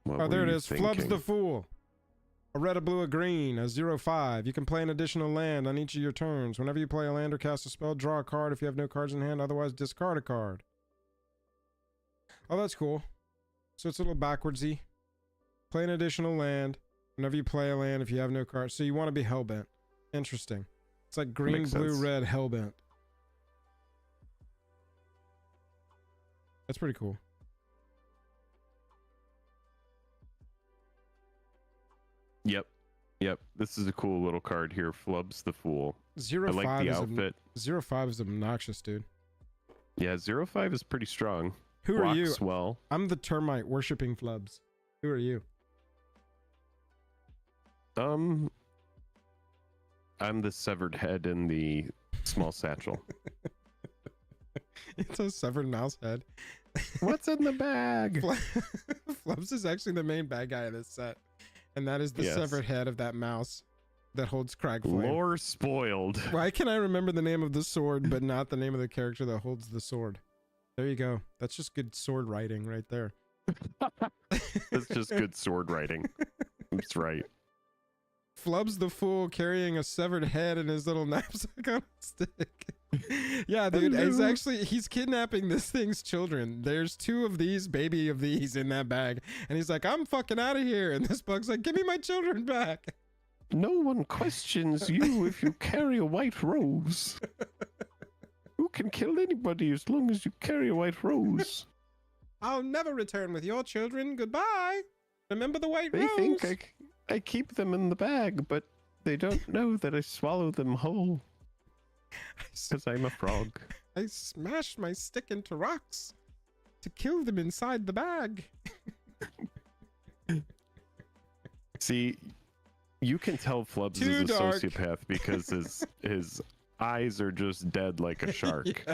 What Oh, there were it you is. Flubs thinking? the Fool. A red, a blue, a green, a 0/5. You can play an additional land on each of your turns. Whenever you play a land or cast a spell, draw a card if you have no cards in hand. Otherwise, discard a card. Oh, that's cool. So it's a little backwardsy. Play an additional land. Whenever you play a land, if you have no cards. So you want to be Hellbent. Interesting. It's like green, Makes blue, sense. red, Hellbent. That's pretty cool. Yep. This is a cool little card here. Flubs the Fool. 0/5 I like the is outfit. 0/5 is obnoxious, dude. Yeah, 0/5 is pretty strong. Who are you? Blocks well. I'm the termite worshipping Flubs. Who are you? I'm the severed head in the small satchel. It's a severed mouse head. What's in the bag? Flubs is actually the main bad guy of this set. And that is the Yes. severed head of that mouse that holds Cragflame. Lore spoiled. Why can I remember the name of the sword, but not the name of the character that holds the sword? There you go. That's just good sword writing right there. That's just good sword writing. That's right. Flubs the Fool carrying a severed head in his little knapsack on a stick. Yeah, dude, he's kidnapping this thing's children. There's 2 of these, baby of these in that bag. And he's like, I'm fucking out of here. And this bug's like, give me my children back. No one questions you if you carry a white rose. Who can kill anybody as long as you carry a white rose? I'll never return with your children. Goodbye. Remember the white They rose. think I keep them in the bag, but they don't know that I swallow them whole. Because I'm a frog. I smashed my stick into rocks to kill them inside the bag. See, you can tell Flubs Too is a dark. sociopath because his eyes are just dead like a shark.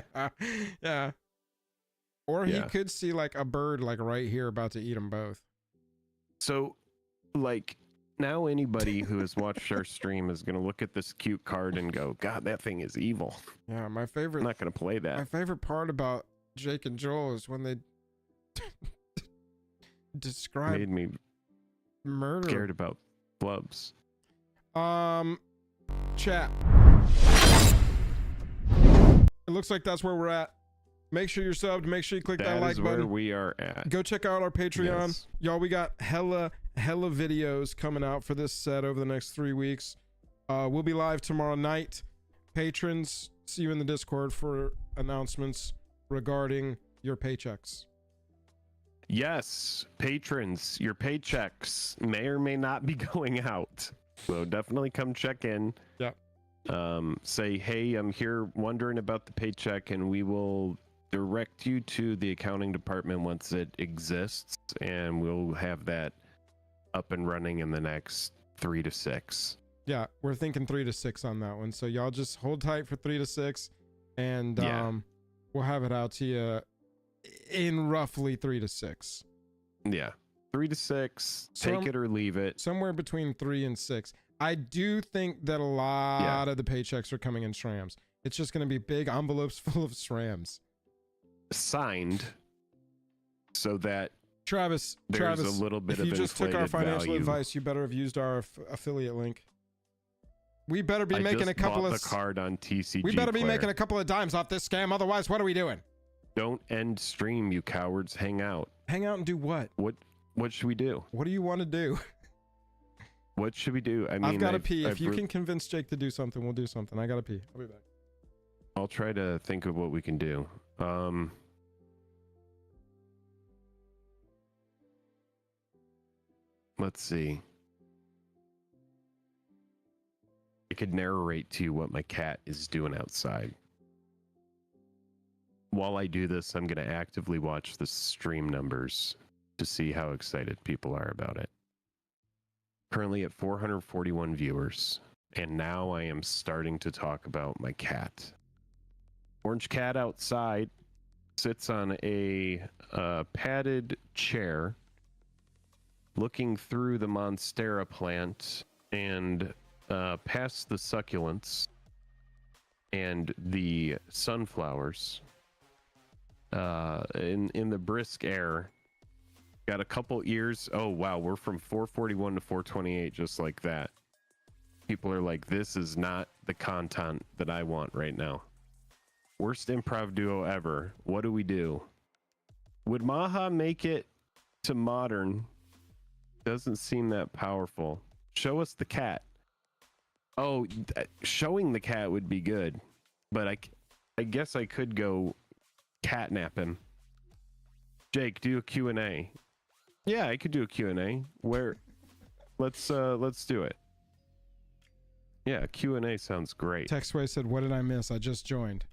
Yeah. Or he Yeah. could see like a bird like right here about to eat them both. So, like, Now anybody who has watched our stream is going to look at this cute card and go, God, that thing is evil. Yeah, my favorite. I'm not going to play that. My favorite part about Jake and Joel is when they describe made me murder. Scared about blubs. Chat. It looks like that's where we're at. Make sure you're subbed. Make sure you click that like button. That is where we are at. Go check out our Patreon. Yes. Y'all, we got hella videos coming out for this set over the next 3 weeks. We'll be live tomorrow night. Patrons, see you in the Discord for announcements regarding your paychecks. Yes, patrons, your paychecks may or may not be going out. So definitely come check in. Yep. Say, hey, I'm here wondering about the paycheck, and we will direct you to the accounting department once it exists, and we'll have that up and running in the next 3 to 6. Yeah, we're thinking 3 to 6 on that one. So y'all just hold tight for 3 to 6, and we'll have it out to you in roughly 3 to 6. Yeah, 3 to 6. Take it or leave it. Somewhere between 3 and 6. I do think that a lot of the paychecks are coming in SRAMs. It's just going to be big envelopes full of SRAMs. Signed, so that Travis, there's a little bit if you of just took our financial value. advice, you better have used our affiliate link. We better be making a couple of the card on TCG. We better be making a couple of dimes off this scam. Otherwise, what are we doing? Don't end stream, you cowards. Hang out. Hang out and do what? What should we do? What do you want to do? What should we do? I mean, I've got to pee. If you can convince Jake to do something, we'll do something. I got to pee. I'll be back. I'll try to think of what we can do. Let's see. I could narrate to you what my cat is doing outside. While I do this, I'm going to actively watch the stream numbers to see how excited people are about it. Currently at 441 viewers, and now I am starting to talk about my cat. Orange cat outside sits on a padded chair looking through the Monstera plant and past the succulents and the sunflowers in the brisk air. Got a couple ears. Oh wow, we're from 441 to 428 just like that. People are like, this is not the content that I want right now. Worst improv duo ever. What do we do? Would Maha make it to modern? Doesn't seem that powerful. Show us the cat. Oh, showing the cat would be good, but I guess I could go catnap him. Jake, do a Q&A. Yeah, I could do a Q&A. Where? Let's do it. Yeah, Q&A sounds great. Textway said, "What did I miss? I just joined."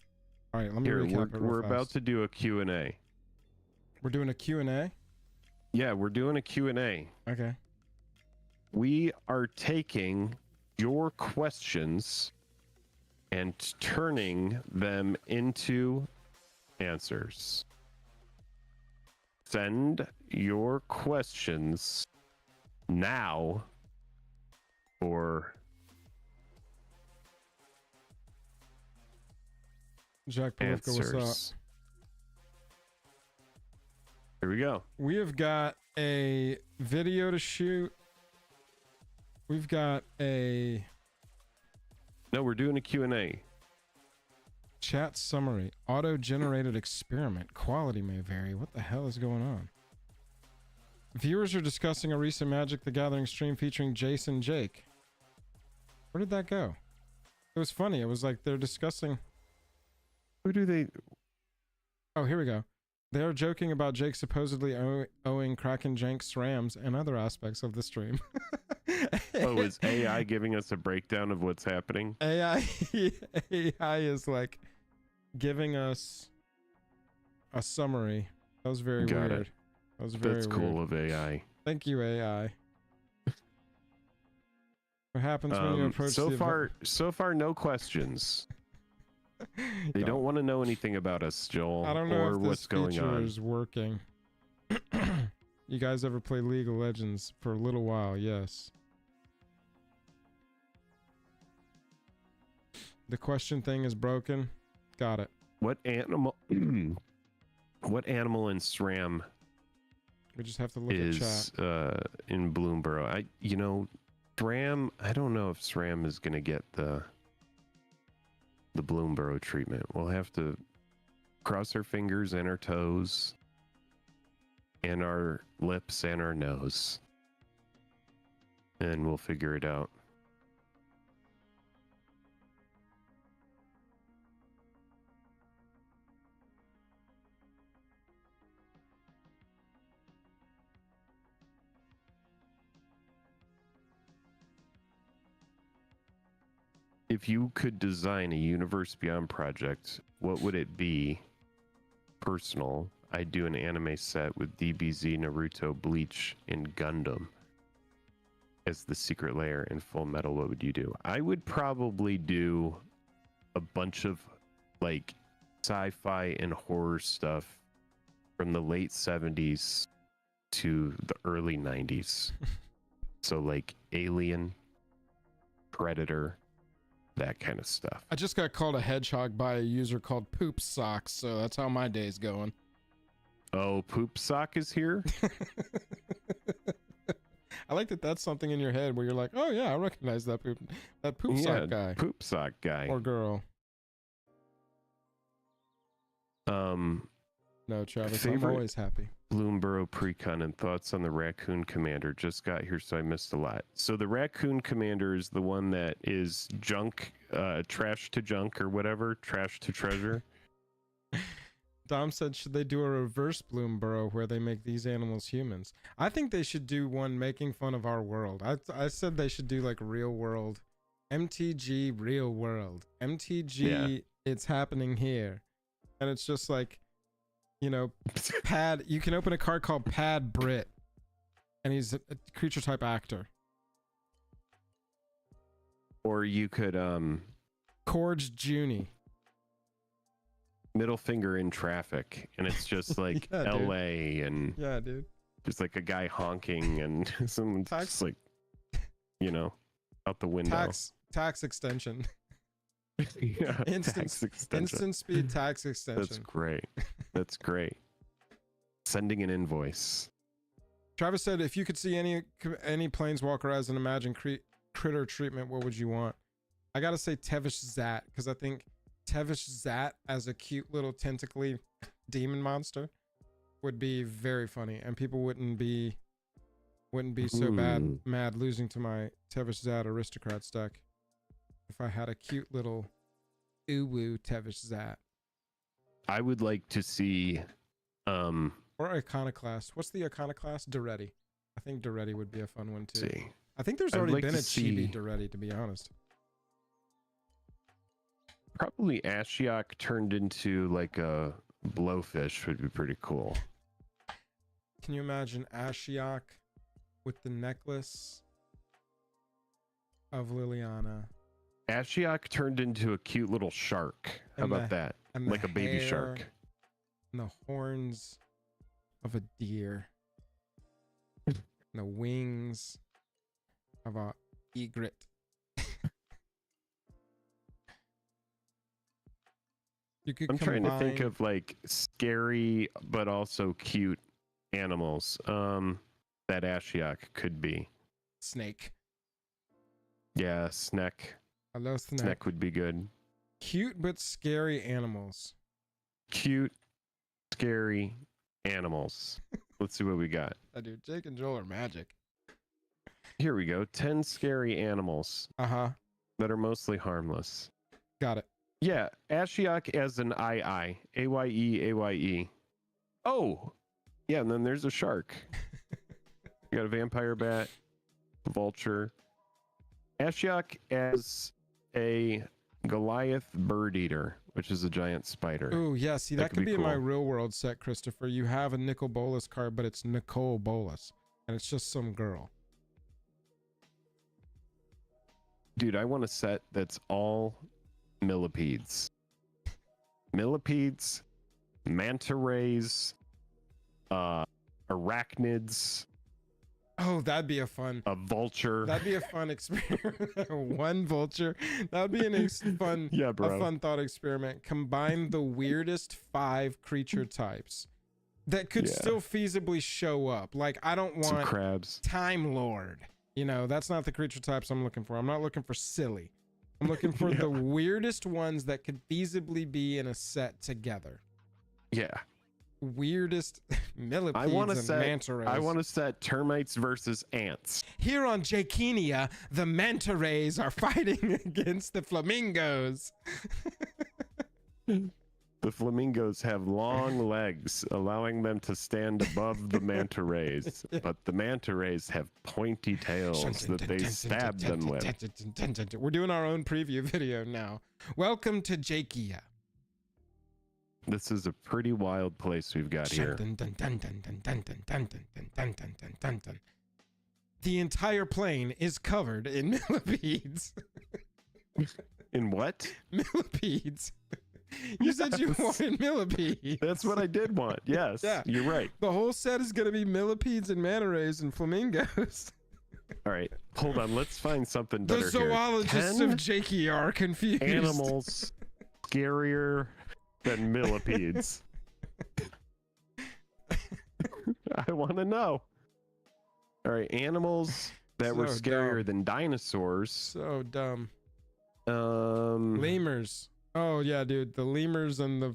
All right, let me recap it real We're fast. about to do a Q&A. We're doing a Q&A? Yeah, we're doing a Q&A. Okay. We are taking your questions and turning them into answers. Send your questions now or Jack Polifka, what's answers. up? Here we go. We have got a video to shoot. We've got a No, we're doing a Q&A. chat summary. Auto-generated experiment. Quality may vary. What the hell is going on? Viewers are discussing a recent Magic the Gathering stream featuring Jason Jake. Where did that go? It was funny. It was like they're discussing... Who do they... Oh, here we go. They are joking about Jake supposedly owing Kraken Jank SRAMs and other aspects of the stream. Oh, is AI giving us a breakdown of what's happening? AI is like giving us a summary. That was very Got weird. it. That was very That's cool of AI. Thank you, AI. What happens when you approach so far, no questions. They don't want to know anything about us, Joel, I don't know or if this what's going feature on. is working. You guys ever play League of Legends for a little while? Yes. The question thing is broken. Got it. What animal? What animal in SRAM We just have to look at chat. in Bloomburrow? SRAM. I don't know if SRAM is gonna get the Bloomburrow treatment. We'll have to cross our fingers and our toes, and our lips and our nose, and we'll figure it out. If you could design a Universe Beyond project, what would it be? Personal. I'd do an anime set with DBZ, Naruto, Bleach, and Gundam as the secret layer. In Full Metal, what would you do? I would probably do a bunch of like sci-fi and horror stuff from the late 70s to the early 90s. So like Alien, Predator, that kind of stuff. I just got called a hedgehog by a user called Poop Socks, so that's how my day's going. Oh, Poop Sock is here? I like that that's something in your head where you're like, oh yeah, I recognize that Poop Sock guy. Poop Sock guy. Or girl. No, Travis, I'm always happy. Bloomburrow pre-con and thoughts on the Raccoon Commander. Just got here, so I missed a lot. So the Raccoon Commander is the one that is junk, trash to junk or whatever, trash to treasure. Dom said, should they do a reverse Bloomburrow where they make these animals humans? I think they should do one making fun of our world. I said they should do like real world. MTG real world. MTG, It's happening here. And it's just like, you know, Pad, you can open a card called Pad Brit. And he's a creature type actor. Or you could, Corge Junie. Middle finger in traffic, and it's just like Yeah, LA and yeah, dude, just like a guy honking and someone's just like, you know, out the window. Tax extension. Yeah, instant speed tax extension. That's great. That's great. Sending an invoice. Travis said, if you could see any planeswalker as an imagined critter treatment, what would you want? I gotta say Tevish Zat, because I think Tevish Zat as a cute little tentacly demon monster would be very funny, and people wouldn't be so mad losing to my Tevish Zat aristocrat deck if I had a cute little uwu Tevish Zat. I would like to see or Iconoclast. What's the Iconoclast? Duretti. I think Duretti would be a fun one too. See. I think there's already been a Chibi Duretti, to be honest. Probably Ashiok turned into like a blowfish would be pretty cool. Can you imagine Ashiok with the necklace of Liliana? Ashiok turned into a cute little shark. How about that? Like a baby shark. And the horns of a deer. And the wings of a egret. I'm trying to think of like scary but also cute animals that Ashiok could be. Snake. Yeah, Sneck. I love Sneck. Sneck would be good. Cute but scary animals. Cute, scary animals. Let's see what we got. Dude, Jake and Joel are magic. Here we go. 10 scary animals. Uh-huh. That are mostly harmless. Got it. Yeah, Ashiok as an II. A-Y-E, A-Y-E. Oh! Yeah, and then there's a shark. You got a vampire bat, a vulture. Ashiok as a Goliath bird eater, which is a giant spider. Oh, yeah, see, that could be cool. in my real world set, Christopher. You have a Nicol Bolas card, but it's Nicole Bolas, and it's just some girl. Dude, I want a set that's all millipedes. Millipedes, manta rays, arachnids, Oh, that'd be a vulture. That'd be a fun experiment. One vulture. That would be a fun thought experiment. Combine the weirdest 5 creature types that could still feasibly show up. Like, I don't want some crabs. Time Lord. You know, that's not the creature types I'm looking for. I'm not looking for silly. I'm looking for the weirdest ones that could feasibly be in a set together. Yeah. Weirdest millipedes and manta rays. I want to set termites versus ants. Here on Jakenia, the manta rays are fighting against the flamingos. The flamingos have long legs, allowing them to stand above the manta rays, but the manta rays have pointy tails that they stab them with. We're doing our own preview video now. Welcome to Jakenia. This is a pretty wild place we've got here. The entire plane is covered in millipedes. In what? Millipedes. You said you wanted millipedes. That's what I did want. Yes, you're right. The whole set is going to be millipedes and manta rays and flamingos. All right, hold on. Let's find something better. The zoologists of Jakey are confused. Animals scarier than millipedes. I want to know. All right, animals that were scarier than dinosaurs. So dumb. Lemurs. Oh yeah, dude. The lemurs and the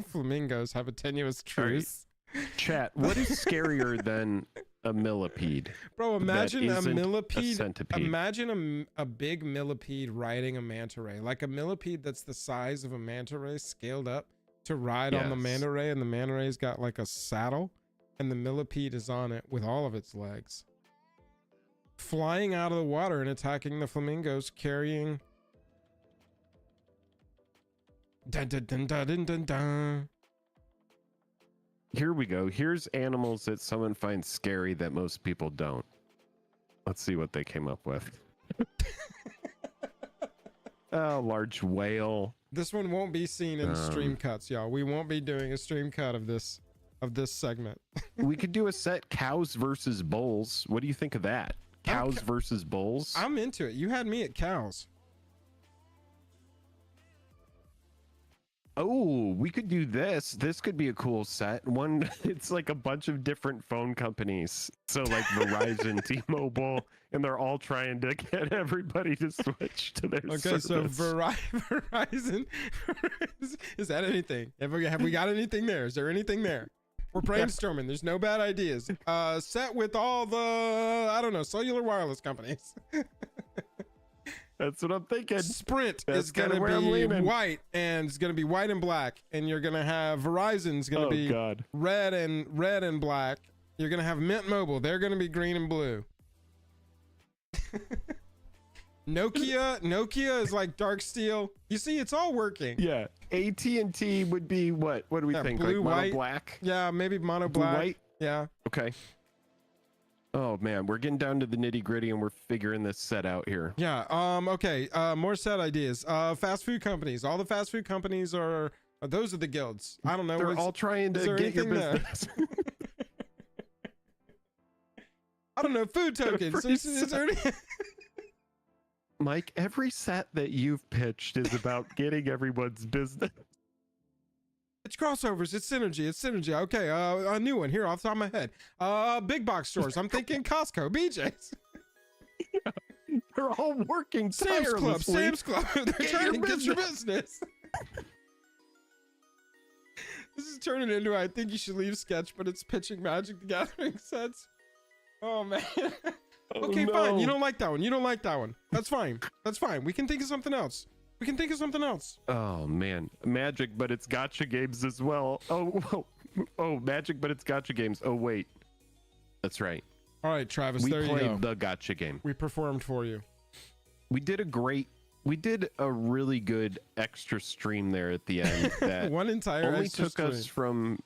flamingos have a tenuous truce. Right. Chat. What is scarier than a millipede? Bro, imagine a millipede. Centipede. Imagine a big millipede riding a manta ray, like a millipede that's the size of a manta ray scaled up to ride on the manta ray, and the manta ray's got like a saddle, and the millipede is on it with all of its legs, flying out of the water and attacking the flamingos, carrying. Dun, dun, dun, dun, dun, dun, dun. Here we go. Here's animals that someone finds scary that most people don't. Let's see what they came up with. Large whale. This one won't be seen in stream cuts, y'all. We won't be doing a stream cut of this segment. We could do a set cows versus bulls. What do you think of that? Cows versus bulls? I'm into it. You had me at cows. Oh, we could do this. This could be a cool set. One, it's like a bunch of different phone companies. So like Verizon, T-Mobile, and they're all trying to get everybody to switch to their service. So Verizon, is that anything? Have we got anything there? Is there anything there? We're brainstorming. There's no bad ideas. Set with all the, I don't know, cellular wireless companies. That's what I'm thinking. Sprint is going to be white, and it's going to be white and black, and you're going to have Verizon's going to be red and black. You're going to have Mint Mobile. They're going to be green and blue. Nokia is like dark steel. You see, it's all working. Yeah. AT&T would be what? What do we think? Blue, like mono white. black? Yeah, maybe mono black. Blue, white? Yeah. Okay. Oh man, we're getting down to the nitty gritty and we're figuring this set out here. Yeah. Okay. More set ideas. Fast food companies. All the fast food companies are those are the guilds. I don't know. They're all trying to get your business. I don't know. Food tokens. Is there any... Mike, every set that you've pitched is about getting everyone's business. It's crossovers. It's synergy. Okay. A new one here off the top of my head. Big box stores. I'm thinking Costco, BJ's. Yeah, they're all working tirelessly. Sam's Club. They're trying to get your business. This is turning into I think you should leave sketch, but it's pitching Magic the Gathering sets. Oh man. Okay, fine. You don't like that one. That's fine. We can think of something else. Oh man, Magic, but it's gotcha games as well. Oh, Magic, but it's gotcha games. Oh wait, that's right. All right, Travis, we there you go. We played the gotcha game. We performed for you. We did a really good extra stream there at the end. That one entire only took us from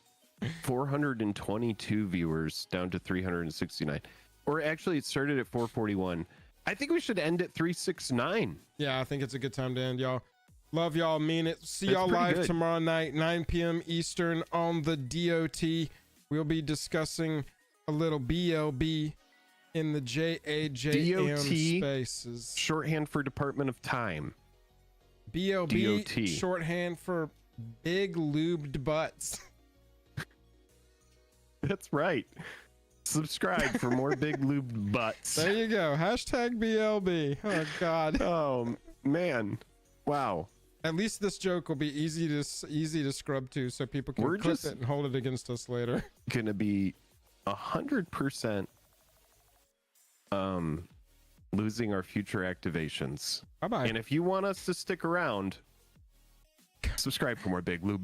422 viewers down to 369. Or actually, it started at 441. I think we should end at 369. Yeah, I think it's a good time to end, y'all. Love y'all, mean it. See y'all live tomorrow night, 9 p.m. Eastern on the DOT. We'll be discussing a little BLB in the JAJM spaces. Shorthand for Department of Time. BLB, DOT. shorthand for big lubed butts. That's right. Subscribe for more big lubed butts. There you go. Hashtag BLB. Oh, God. Oh, man. Wow. At least this joke will be easy to scrub to, so people can We're clip just it and hold it against us later. Gonna be 100% losing our future activations. Bye-bye. And if you want us to stick around, subscribe for more big lube